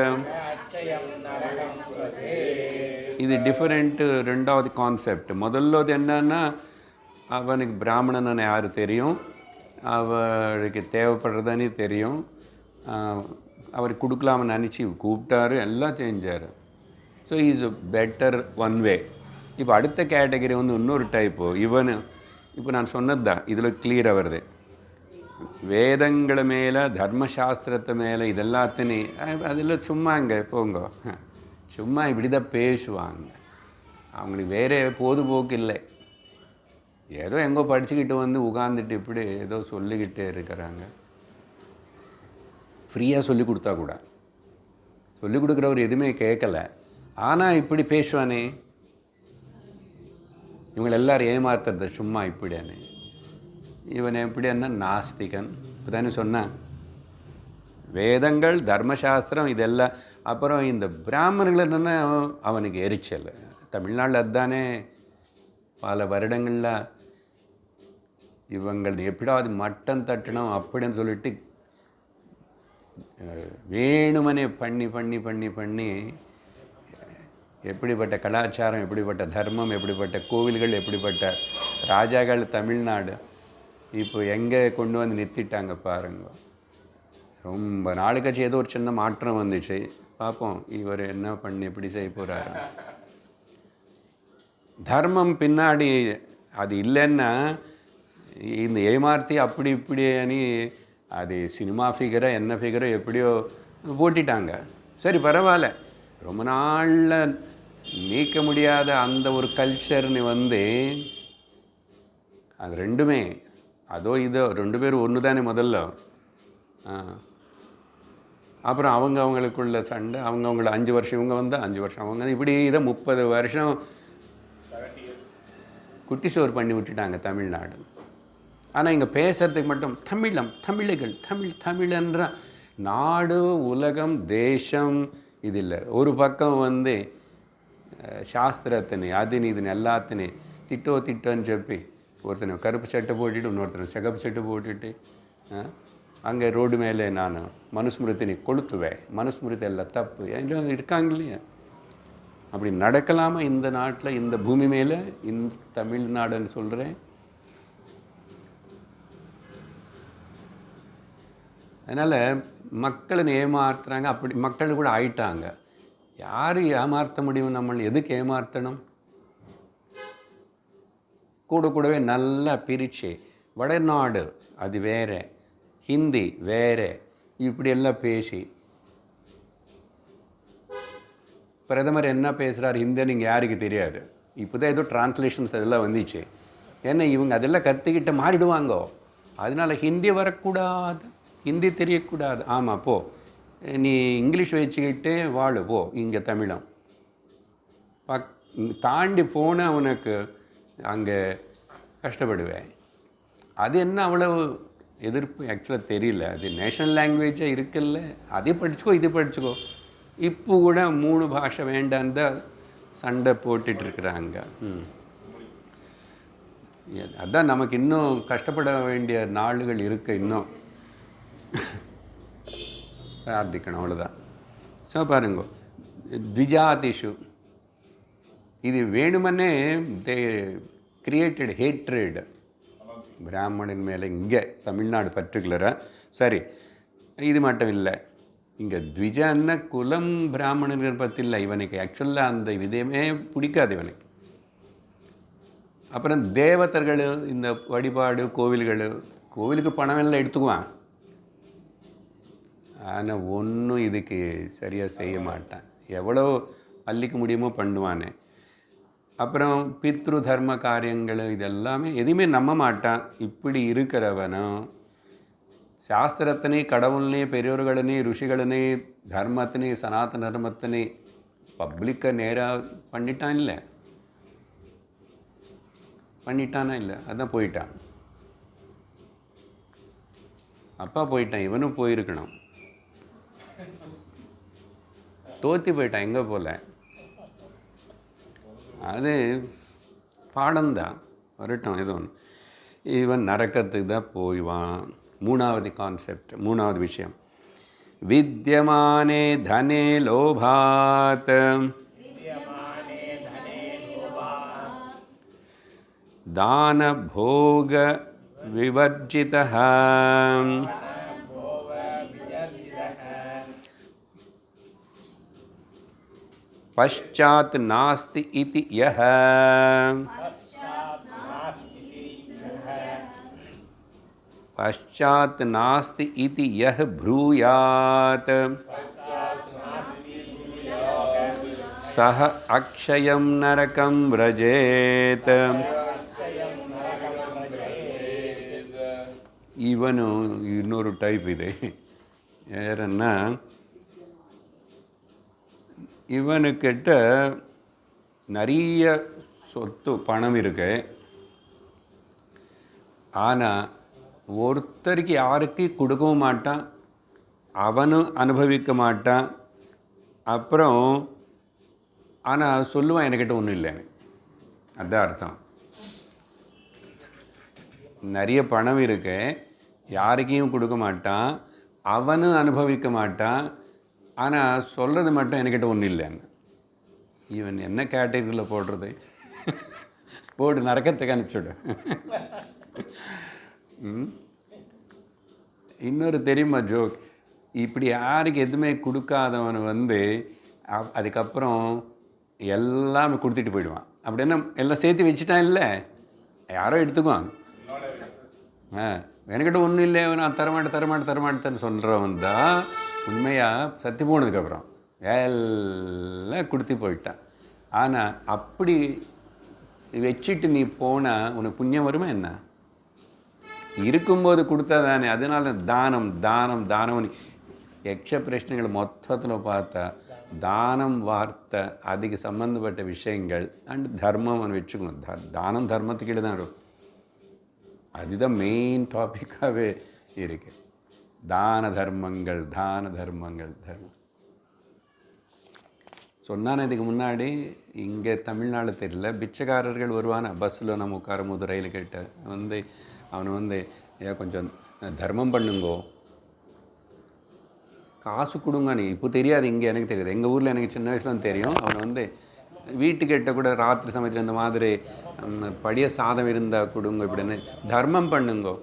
இது டிஃபரெண்ட்டு, ரெண்டாவது கான்செப்ட். முதல்லது என்னன்னா, அவனுக்கு பிராமணன்னு யார் தெரியும், அவருக்கு தேவைப்படுறதுன்னு தெரியும், அவருக்கு கொடுக்கலாம்னு நினச்சி கூப்பிட்டாரு, எல்லாம் செஞ்சார். So is better one way. இப்போ அடுத்த கேட்டகரி வந்து இன்னொரு டைப்பு. இப்போ நான் சொன்னது தான் இதில் கிளியராக வருது. வேதங்கள மேலே, தர்மசாஸ்திரத்தை மேலே, இதெல்லாத்தையும் அதில் சும்மா இங்கே போங்க, சும்மா இப்படி தான் பேசுவாங்க. அவங்களுக்கு வேறு பொழுதுபோக்கு இல்லை. ஏதோ எங்கோ படிச்சுக்கிட்டு வந்து உட்காந்துட்டு இப்படி ஏதோ சொல்லிக்கிட்டே இருக்கிறாங்க. ஃப்ரீயாக சொல்லி கொடுத்தா கூட சொல்லிக் கொடுக்குறவர் எதுவுமே கேட்கலை, ஆனால் இப்படி பேசுவானே, இவங்களை எல்லோரும் ஏமாத்துறது சும்மா இப்படியானே. இவன் எப்படி என்ன நாஸ்திகன். இப்போ தானே சொன்னான், வேதங்கள் தர்மசாஸ்திரம் இதெல்லாம். அப்புறம் இந்த பிராமணர்கள் என்னென்னா அவனுக்கு எரிச்சல். தமிழ்நாட்டில் அதுதானே பல வருடங்களில் இவங்கள் எப்படியாவது மட்டம் தட்டணும் அப்படின்னு சொல்லிட்டு வேணுமனே பண்ணி பண்ணி பண்ணி பண்ணி எப்படிப்பட்ட கலாச்சாரம், எப்படிப்பட்ட தர்மம், எப்படிப்பட்ட கோவில்கள், எப்படிப்பட்ட ராஜாக்கள் தமிழ்நாடு இப்போ எங்கே கொண்டு வந்து நிறுத்திட்டாங்க பாருங்க. ரொம்ப நாள் கழிச்சு ஏதோ ஒரு சின்ன மாற்றம் வந்துச்சு. பார்ப்போம் இவர் என்ன பண்ணி எப்படி செய்ய போகிறாரு. தர்மம் பின்னாடி அது இல்லைன்னா இந்த ஏமாற்றி அப்படி இப்படின்னு அது சினிமா ஃபிகரை என்ன ஃபிகரோ எப்படியோ போட்டிட்டாங்க. சரி பரவாயில்ல, ரொம்ப நாளில் நீக்க முடியாத அந்த ஒரு கல்ச்சர்னு வந்து அது ரெண்டுமே அதோ இதோ 2 பேரும் ஒன்று தானே முதல்ல. அப்புறம் அவங்களுக்குள்ள சண்டை, அவங்கள 5 வருஷம் இவங்க வந்தால் 5 வருஷம் அவங்க, இப்படி இதை 30 வருஷம் குட்டி சோறு பண்ணி விட்டுட்டாங்க தமிழ்நாடு. ஆனால் இங்கே பேசுகிறதுக்கு மட்டும் தமிழர்கள் தமிழன்ற நாடு உலகம் தேசம் இது இல்லை. ஒரு பக்கம் శాస్త్రతని అదిని ఇదిని எல்லாத்தினே திட்டோன்னு చెప్పి ஒருத்தனை கருப்பு சட்டை போட்டுட்டு இன்னொருத்தனை சிகப்பு சட்டை போட்டுட்டு அங்கே ரோடு மேலே நான் மனுஸ்மிருத்தினை கொளுத்துவேன். மனுஸ்மிருதி எல்லாம் தப்பு எல்லாம் இருக்காங்க இல்லையா? அப்படி நடக்கலாமா இந்த நாட்டில், இந்த பூமி மேலே, இந்த தமிழ்நாடுன்னு சொல்கிறேன். அதனால் மக்களை ஏமாத்துறாங்க. அப்படி மக்கள் கூட ஆயிட்டாங்க. யார் ஏமாற்ற முடியும்? நம்ம எதுக்கு ஏமாற்றணும்? கூடவே நல்லா பிரித்து வடநாடு அது வேறு, ஹிந்தி வேறு, இப்படியெல்லாம் பேசி பிரதமர் என்ன பேசுகிறார் ஹிந்தின்னு நீங்கள் யாருக்கு தெரியாது. இப்போ தான் ஏதோ டிரான்ஸ்லேஷன்ஸ் அதெல்லாம் வந்துச்சு. ஏன்னா இவங்க அதெல்லாம் கற்றுக்கிட்ட மாறிடுவாங்க. அதனால் ஹிந்தி வரக்கூடாது, ஹிந்தி தெரியக்கூடாது. ஆமாம் போ, நீ இங்கிலீஷ் வச்சுக்கிட்டே வாழு போ, இங்கே தமிழம் தாண்டி போன அவனுக்கு அங்கே கஷ்டப்படுவேன். அது என்ன அவ்வளவு எதிர்ப்பு ஆக்சுவலாக தெரியல. அது நேஷ்னல் லாங்குவேஜாக இருக்குல்ல, அதே படிச்சுக்கோ இது படிச்சுக்கோ. இப்போ கூட 3 பாஷை வேண்டான்னு தான் சண்டை போட்டுட்ருக்குறாங்க. அதான் நமக்கு இன்னும் கஷ்டப்பட வேண்டிய நாளுகள் இருக்குது. இன்னும் பிரார்த்திக்கணும், அவ்வளோதான். ஸோ பாருங்க, த்விஜாதிஷு இது வேணுமனே தே கிரியேட்டட் ஹேட்ரேட் பிராமணன் மேலே. இங்கே தமிழ்நாடு பர்டிகுலராக சரி, இது மட்டும் இல்லை. இங்கே த்விஜன்னா குலம் பிராமணர்கள் பற்றி இல்லை. இவனுக்கு ஆக்சுவலாக அந்த விதமே பிடிக்காது இவனுக்கு. அப்புறம் தேவதர்கள், இந்த வழிபாடு கோவிலுக்கு பணம் எல்லாம் எடுத்துக்குவான். ஆனால் ஒன்றும் இதுக்கு சரியாக செய்ய மாட்டான். எவ்வளோ அள்ளிக்க முடியுமோ பண்ணுவானே. அப்புறம் பித்ரு தர்ம காரியங்கள் இதெல்லாமே எதுவுமே நம்ப மாட்டான். இப்படி இருக்கிறவனும் சாஸ்திரத்தினே, கடவுள்னே, பெரியோர்களனே, ருஷிகளனே, தர்மத்தினே, சனாதன தர்மத்தினே பப்ளிக்கை நேராக பண்ணிட்டானா இல்லை, அதான் போயிட்டான். அப்பா போயிட்டான், இவனும் போயிருக்கணும். தோற்றி போயிட்டான், எங்கே போல. அது பாடம்தான், வரட்டும். ஏதோ ஒன்று இவன் நரக்கத்துக்கு தான் போய்வான். 3வது கான்செப்ட், 3வது விஷயம். வித்யமானே தனே லோபாத் தான போக விவர்ஜிதः பశ్చాத் நாஸ்தி இதி யஹ பశ్చాத் நாஸ்தி இதி யஹ ப்ரூயாத் சஹ அக்ஷயம் நரகம் व्रजेत. ಇವನು ಇನ್ನೊரு டைப் இது. யாருன்னா, இவனுக்கிட்ட நிறைய சொத்து பணம் இருக்கு. ஆனால் ஒருத்தருக்கு யாருக்கு கொடுக்கவும் மாட்டான், அவனும் அனுபவிக்க மாட்டான். அப்புறம் ஆனால் சொல்லுவான் என்கிட்ட ஒன்றும் இல்லைன்னு. அதுதான் அர்த்தம். நிறைய பணம் இருக்கு, யாருக்கையும் கொடுக்க மாட்டான், அவனும் அனுபவிக்க மாட்டான். ஆனால் சொல்கிறது மட்டும் என்கிட்ட ஒன்றும் இல்லைன்னு. இவன் என்ன கேட்டகரியில் போடுறது? போடு, நரக்கத்துக்கு அனுப்பிச்சுடு. இன்னொரு தெரியுமா ஜோக்? இப்படி யாருக்கு எதுவுமே கொடுக்காதவன் அதுக்கப்புறம் எல்லாமே கொடுத்துட்டு போயிடுவான். அப்படின்னா எல்லாம் சேர்த்து வச்சுட்டான், இல்லை யாரோ எடுத்துக்குவான். என்கிட்ட ஒன்றும் இல்லை, நான் தரமாட்டேன்னு சொல்கிறவன் தான் உண்மையாக சத்தி போனதுக்கப்புறம் எல்லாம் கொடுத்து போயிட்டான். ஆனால் அப்படி வச்சுட்டு நீ போனால் உனக்கு புண்ணியம் வருமா என்ன? இருக்கும்போது கொடுத்தா தானே. அதனால தானம் தானம் தானம் ಯಕ್ಷ ಪ್ರಶ್ನೆಗಳು ಮೊತ್ತத்தில் பார்த்தா தானம் வார்த்தை அதுக்கு சம்பந்தப்பட்ட விஷயங்கள் அண்ட் தர்மம் வச்சுக்கணும். தானம் தர்மத்துக்கு கீழே தான் இருக்கும். அதுதான் மெயின் டாப்பிக்காகவே இருக்கு. தான தர்மங்கள் தர்மம் சொன்னான். இதுக்கு முன்னாடி இங்கே தமிழ்நாடு தெரியல, பிச்சைக்காரர்கள் வருவான பஸ்ஸில் நம்ம உட்காரும்போது ரயில் கிட்ட அவனை ஏன் கொஞ்சம் தர்மம் பண்ணுங்கோ, காசு கொடுங்க. நீ இப்போ தெரியாது, இங்கே எனக்கு தெரியாது, எங்கள் ஊரில் எனக்கு சின்ன வயசுல தான் தெரியும். அவனை வீட்டுக்கிட்ட கூட ராத்திரி சமயத்தில் இந்த மாதிரி படிய சாதம் இருந்தால் கொடுங்க இப்படின்னு தர்மம் பண்ணுங்கோ.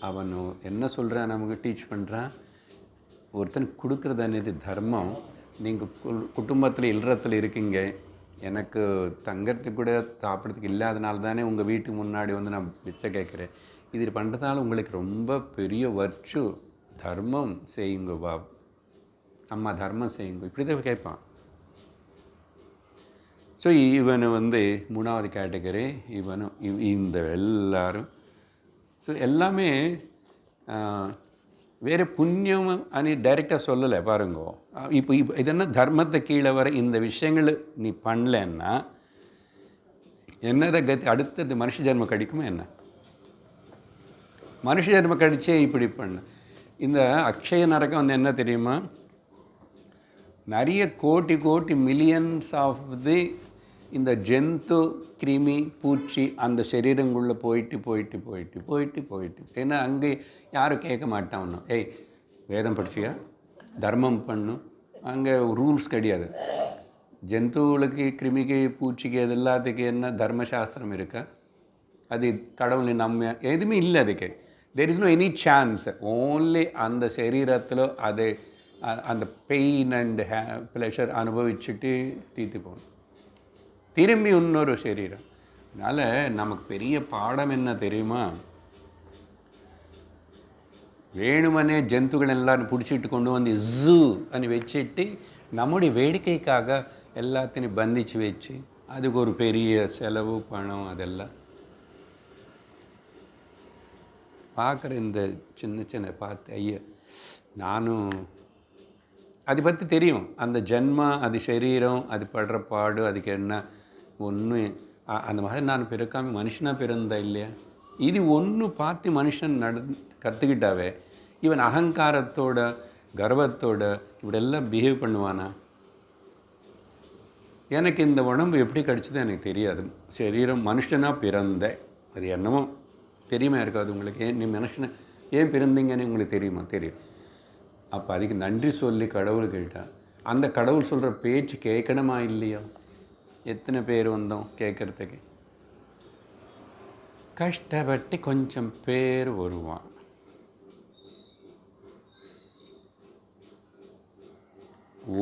அவன் என்ன சொல்கிறான், நமக்கு டீச் பண்ணுறான். ஒருத்தன் கொடுக்குறது అనేది தர்மம். நீங்கள் குடும்பத்தில் இல்லறத்தில் இருக்கீங்க, எனக்கு தங்கறதுக்கு கூட சாப்பிட்றதுக்கு இல்லாதனால தானே உங்கள் வீட்டுக்கு முன்னாடி நான் பிச்சை கேட்குறேன். இது பண்ணுறதால உங்களுக்கு ரொம்ப பெரிய வர்ச்சு. தர்மம் செய்யுங்க பாப், அம்மா தர்மம் செய்யுங்க, இப்படி தான் கேட்பான். ஸோ இவனு மூணாவது கேட்டகரி. இந்த எல்லாரும் ஸோ எல்லாமே வேறு புண்ணியம் அனி டைரெக்டாக சொல்லலை பாருங்க. இப்போ இதென்ன தர்மத்தை கீழே வர இந்த விஷயங்கள் நீ பண்ணலன்னா என்னதை கத்தி அடுத்தது மனுஷ ஜென்மம் கிடைக்குமா என்ன? மனுஷ ஜென்மம் கடிச்சே இப்படி பண்ண. இந்த அக்ஷய நரகம் என்ன தெரியுமா, நிறைய கோட்டி மில்லியன்ஸ் ஆஃப் இந்த ஜந்து கிருமி பூச்சி அந்த சரீரங்குள்ளே போயிட்டு ஏன்னா அங்கே யாரும் கேட்க மாட்டான். ஏய் வேதம் படிச்சியா, தர்மம் பண்ணும், அங்கே ரூல்ஸ் கிடையாது. ஜந்துவுகளுக்கு கிருமிக்கு பூச்சிக்கு அது எல்லாத்துக்கு என்ன தர்மசாஸ்திரம் இருக்கா? அது கடவுளை நம்ம எதுவுமே இல்லை. அதுக்கு there is no any chance. only அந்த சரீரத்தில் அது அந்த பெயின் அண்ட் ப்ளஷர் அனுபவிச்சுட்டு தீர்த்து போகணும், திரும்பி இன்னொரு சரீரம். அதனால் நமக்கு பெரிய பாடம் என்ன தெரியுமா, வேணுமனே ஜந்துக்கள் எல்லாரும் பிடிச்சிட்டு கொண்டு ஜூ అని வச்சுட்டு நம்முடைய வேடிக்கைக்காக எல்லாத்தையும் பந்திச்சு வச்சு அதுக்கு ஒரு பெரிய செலவு பணம் அதெல்லாம் பார்க்குற இந்த சின்ன பார்த்து ஐயா நானும் அதை பற்றி தெரியும். அந்த ஜென்மா அது சரீரம் அது படுற பாடு அதுக்கு என்ன ஒன்று அந்த மாதிரி நான் பிறக்காமல் மனுஷனாக பிறந்தா இல்லையா? இது ஒன்று பார்த்து மனுஷன் கற்றுக்கிட்டாவே இவன் அகங்காரத்தோட கர்வத்தோட இப்படியெல்லாம் பிஹேவ் பண்ணுவானா? எனக்கு இந்த உடம்பு எப்படி கிடச்சது எனக்கு தெரியாது. சரீரம் மனுஷனாக பிறந்தேன், அது என்னமோ தெரியுமா இருக்காது உங்களுக்கு. ஏன் நீ மனுஷனை ஏன் பிறந்தீங்கன்னு உங்களுக்கு தெரியுமா? தெரியும். அப்போ அதுக்கு நன்றி சொல்லி கடவுள் கேட்டால் அந்த கடவுள் சொல்கிற பேச்சு கேட்கணுமா இல்லையோ? எத்தனை பேர் வந்தோம் கேட்குறதுக்கு? கஷ்டப்பட்டு கொஞ்சம் பேர் வருவான்.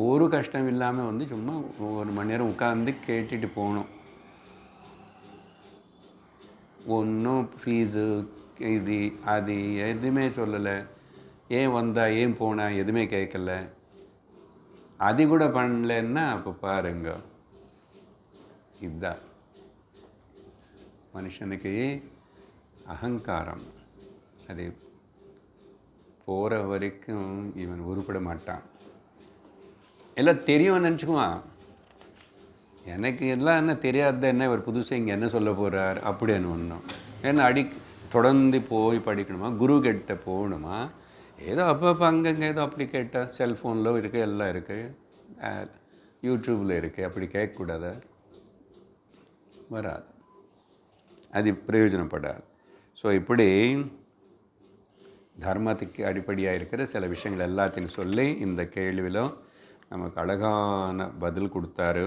ஒரு கஷ்டம் இல்லாமல் சும்மா ஒரு மணி நேரம் உட்காந்து கேட்டுட்டு போகணும். ஒன்றும் ஃபீஸு இது அது எதுவுமே சொல்லலை. ஏன் வந்தா ஏன் போனா எதுவுமே கேட்கல. அது கூட பண்ணலன்னா அப்போ பாருங்க, இதுதான் மனுஷனுக்கு அகங்காரம். அது போகிற வரைக்கும் இவன் உருப்பட மாட்டான். எல்லாம் தெரியும்னு நினச்சிக்குவான். எனக்கு எல்லாம் என்ன தெரியாத என்ன இவர் புதுசாக இங்கே என்ன சொல்ல போகிறார் அப்படின்னு ஒன்றும். ஏன்னா தொடர்ந்து போய் படிக்கணுமா, குரு கிட்ட போகணுமா, ஏதோ அப்பப்போ அங்கங்கே ஏதோ அப்படி கேட்டால் செல்ஃபோனில் இருக்குது, எல்லாம் இருக்குது, யூடியூப்பில் இருக்குது, அப்படி கேட்கக்கூடாது, வராது, அது பிரயோஜனப்படாது. ஸோ இப்படி தர்மத்துக்கு அடிப்படையாக இருக்கிற சில விஷயங்கள் எல்லாத்தையும் சொல்லி இந்த கேள்வியில் நமக்கு அழகான பதில் கொடுத்தாரு.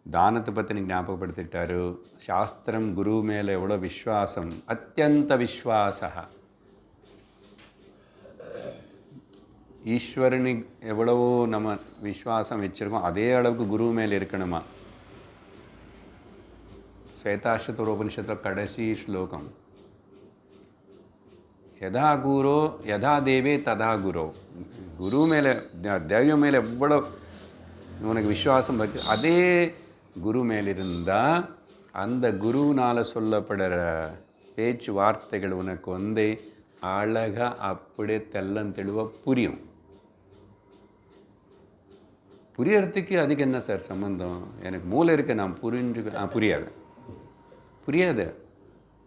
தானத்தை பற்றி ஞாபகப்படுத்திட்டாரு. சாஸ்திரம் குரு மேலே எவ்வளோ விஸ்வாசம், அத்தியந்த விஸ்வாசா. ஈஸ்வரனு எவ்வளவோ நம்ம விஸ்வாசம் வச்சுருக்கோம், அதே அளவுக்கு குரு மேலே இருக்கணுமா. ஸ்வேதாஸ்வதர உபனிஷத்தில் கடைசி ஸ்லோகம், யதா குரோ யதா தேவே ததா குரோ. குரு மேலே தெய்வம் மேலே எவ்வளோ உனக்கு விஸ்வாசம் இருக்கு, அதே குரு மேலிருந்தால் அந்த குருனால் சொல்லப்படுற பேச்சு வார்த்தைகள் உனக்கு வந்து அழகாக அப்படியே தெள்ளந்தெளிவாக புரியும். புரியறதுக்கு அதுக்கு என்ன சார் சம்மந்தம்? எனக்கு மூளை இருக்க, நான் புரியாது.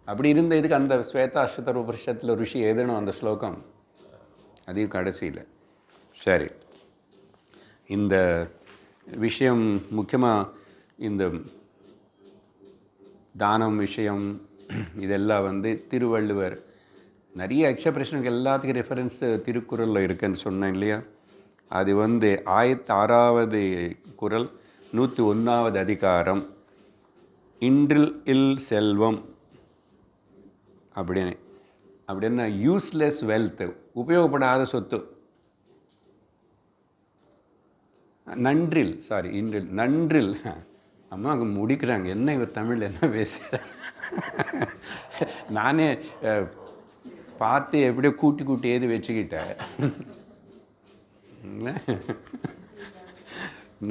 அப்படி இருந்த இதுக்கு அந்த ஸ்வேதாஸ்வதர உபனிஷத்தில் ருஷி எழுதணும் அந்த ஸ்லோகம், அதையும் கடைசியில். சரி, இந்த விஷயம் முக்கியமாக இந்த தானம் விஷயம் இதெல்லாம் வந்து திருவள்ளுவர் நிறைய எக்ஸப்ரேஷனுக்கு எல்லாத்துக்கும் ரெஃபரன்ஸ் திருக்குறளில் இருக்குன்னு சொன்னேன் இல்லையா? அது வந்து 1006வது குறள் 101வது அதிகாரம், இன்றில் இல் செல்வம் அப்படின்னா யூஸ்லெஸ் வெல்த், உபயோகப்படாத சொத்து. நன்றில் அம்மா அங்கே முடிக்கிறாங்க. என்ன இவர் தமிழில் என்ன பேசுகிற? நானே பார்த்து எப்படியோ கூட்டி ஏது வச்சுக்கிட்டேன்.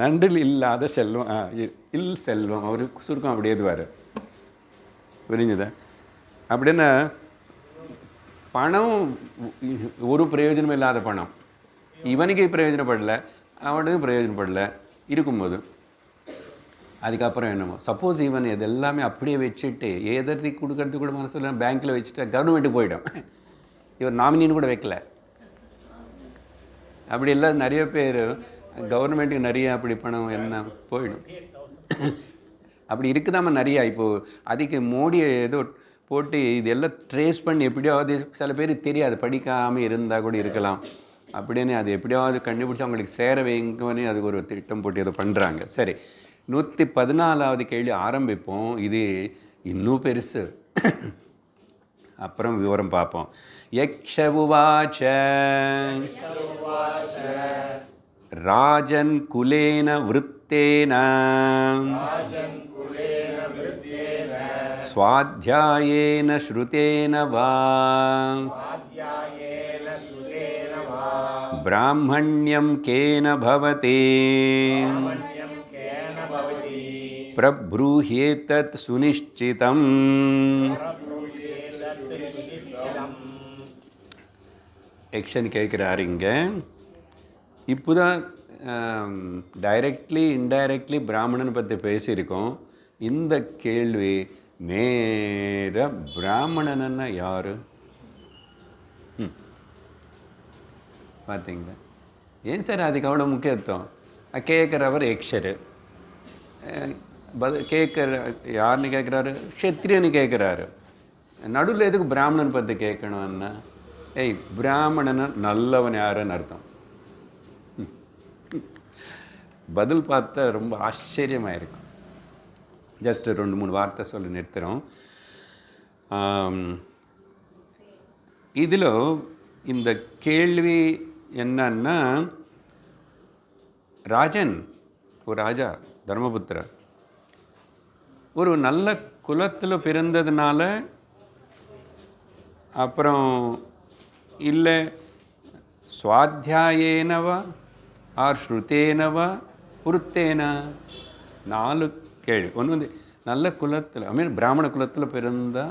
நன்றில் இல்லாத செல்வம், இல் செல்வம் அவர் சுருக்கம் அப்படி எழுதுவார். புரிஞ்சுதா? அப்படின்னா பணம் ஒரு பிரயோஜனம் இல்லாத பணம், இவனுக்கு பிரயோஜனப்படல, அவனுக்கு பிரயோஜனப்படல இருக்கும்போது அதுக்கப்புறம் என்னமோ சப்போஸ் இவன் இது எல்லாமே அப்படியே வச்சுட்டு எதற்கு கொடுக்கறதுக்கு கூட மனசில் பேங்க்கில் வச்சுட்டு கவர்மெண்ட்டுக்கு போயிடும். இவர் நாமினின்னு கூட வைக்கல. அப்படி எல்லாம் நிறைய பேர் கவர்மெண்ட்டுக்கு நிறைய அப்படி பணம் என்ன போயிடும். அப்படி இருக்குதாம நிறையா. இப்போது அதுக்கு மோடியை ஏதோ போட்டு இதெல்லாம் ட்ரேஸ் பண்ணி எப்படியாவது, சில பேர் தெரியாது, படிக்காமல் இருந்தால் கூட இருக்கலாம் அப்படின்னு, அது எப்படியாவது கண்டுபிடிச்சி அவங்களுக்கு சேர வைங்கன்னு அதுக்கு ஒரு திட்டம் போட்டு ஏதோ பண்ணுறாங்க. சரி, 114வது கேள்வி ஆரம்பிப்போம். இது இன்னும் பெருசு, அப்புறம் விவரம் பார்ப்போம். யக்ஷவுவாச்ச ராஜன் குலேன விருத்தேன ஸ்வாத்யாயேன ஸ்ருதேன வா பிராமண்யம் கேன பவதி பிரப்ரூஹ்யேதத் சுனிஷ்சிதம். எக்ஷன் கேட்குறாரு இங்கே. இப்போதான் டைரக்ட்லி இன்டைரக்ட்லி பிராமணனை பற்றி பேசியிருக்கோம். இந்த கேள்வி நேர பிராமணன்னா யார் பார்த்தீங்களா? ஏன் சார் அதுக்கு அவ்வளோ முக்கியத்துவம்? கேட்குறவர் எக்ஷரு, கேட்குற யாருன்னு கேட்குறாரு? க்ஷத்ரியன்னு கேட்குறாரு. நடுவில் எதுக்கு பிராமணன் பற்றி கேட்கணும்னா, பிராமணன் நல்லவன் யாருன்னு அர்த்தம். பதில் பார்த்தா ரொம்ப ஆச்சரியமாக இருக்கும். ஜஸ்ட் 2-3 வார்த்தை சொல்லி நிறுத்துகிறோம். இதில் இந்த கேள்வி என்னன்னா, ராஜன், ஒரு ராஜா தர்மபுத்திரர், ஒரு நல்ல குலத்தில் பிறந்ததுனால, அப்புறம் இல்லை சுவாத்தியாயேனவா ஆர் ஸ்ருதேனவா புருத்தேனா, 4 கேள்வி. ஒன்று வந்து நல்ல குலத்தில், பிராமண குலத்தில் பிறந்தா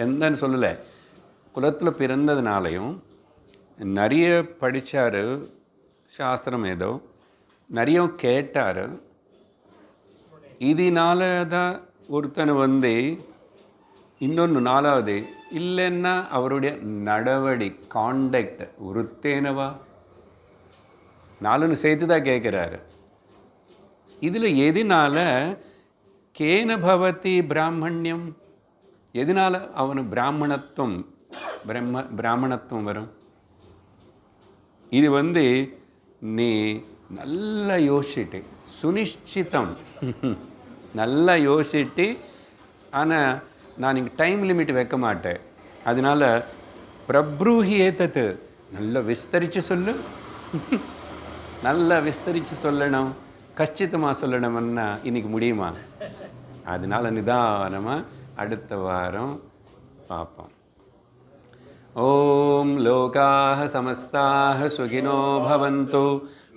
எந்தன்னு சொல்லலை, குலத்தில் பிறந்ததுனாலையும் நிறைய படித்தார், சாஸ்திரம் ஏதோ நிறைய கேட்டார். இதனால தான் ஒருத்தனை வந்து இன்னொன்று 4வது இல்லைன்னா அவருடைய நடவடி காண்டக்ட் உருத்தேனவா 4ன்னு சேர்த்து தான் கேட்குறாரு. இதில் எதனால கேன பவதி பிராமணியம், எதனால் அவனு பிராமணத்துவம் வரும்? இது வந்து நீ நல்லா யோசிச்சுட்டு, சுனிஷ்சிதம் நல்லா யோசிச்சுட்டு, ஆனால் நான் இங்கே டைம் லிமிட் வைக்க மாட்டேன், அதனால பிரப்ரூஹி ஏத்தது நல்லா விஸ்தரித்து சொல்லு. நல்லா விஸ்தரித்து சொல்லணும், கச்சிதமாக சொல்லணும்னா இன்னைக்கு முடியுமா? அதனால நிதானமாக அடுத்த வாரம் பார்ப்போம். ஓம் லோகாஹ சமஸ்தாஹ சுகினோ பவந்து,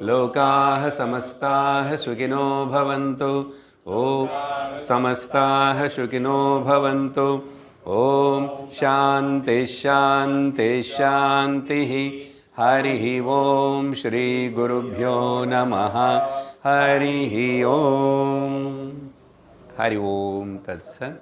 லோகாஹ சமஸ்தாஹ சுகினோ பவந்து, ஓம் சமஸ்தாஹ சுகினோ பவந்து, ஓம் சாந்தி சாந்தி சாந்தி. ஹரி ஓம் ஸ்ரீ குருப்யோ நமः. ஹரி ஓம். ஹரி ஓம் தத்சத்.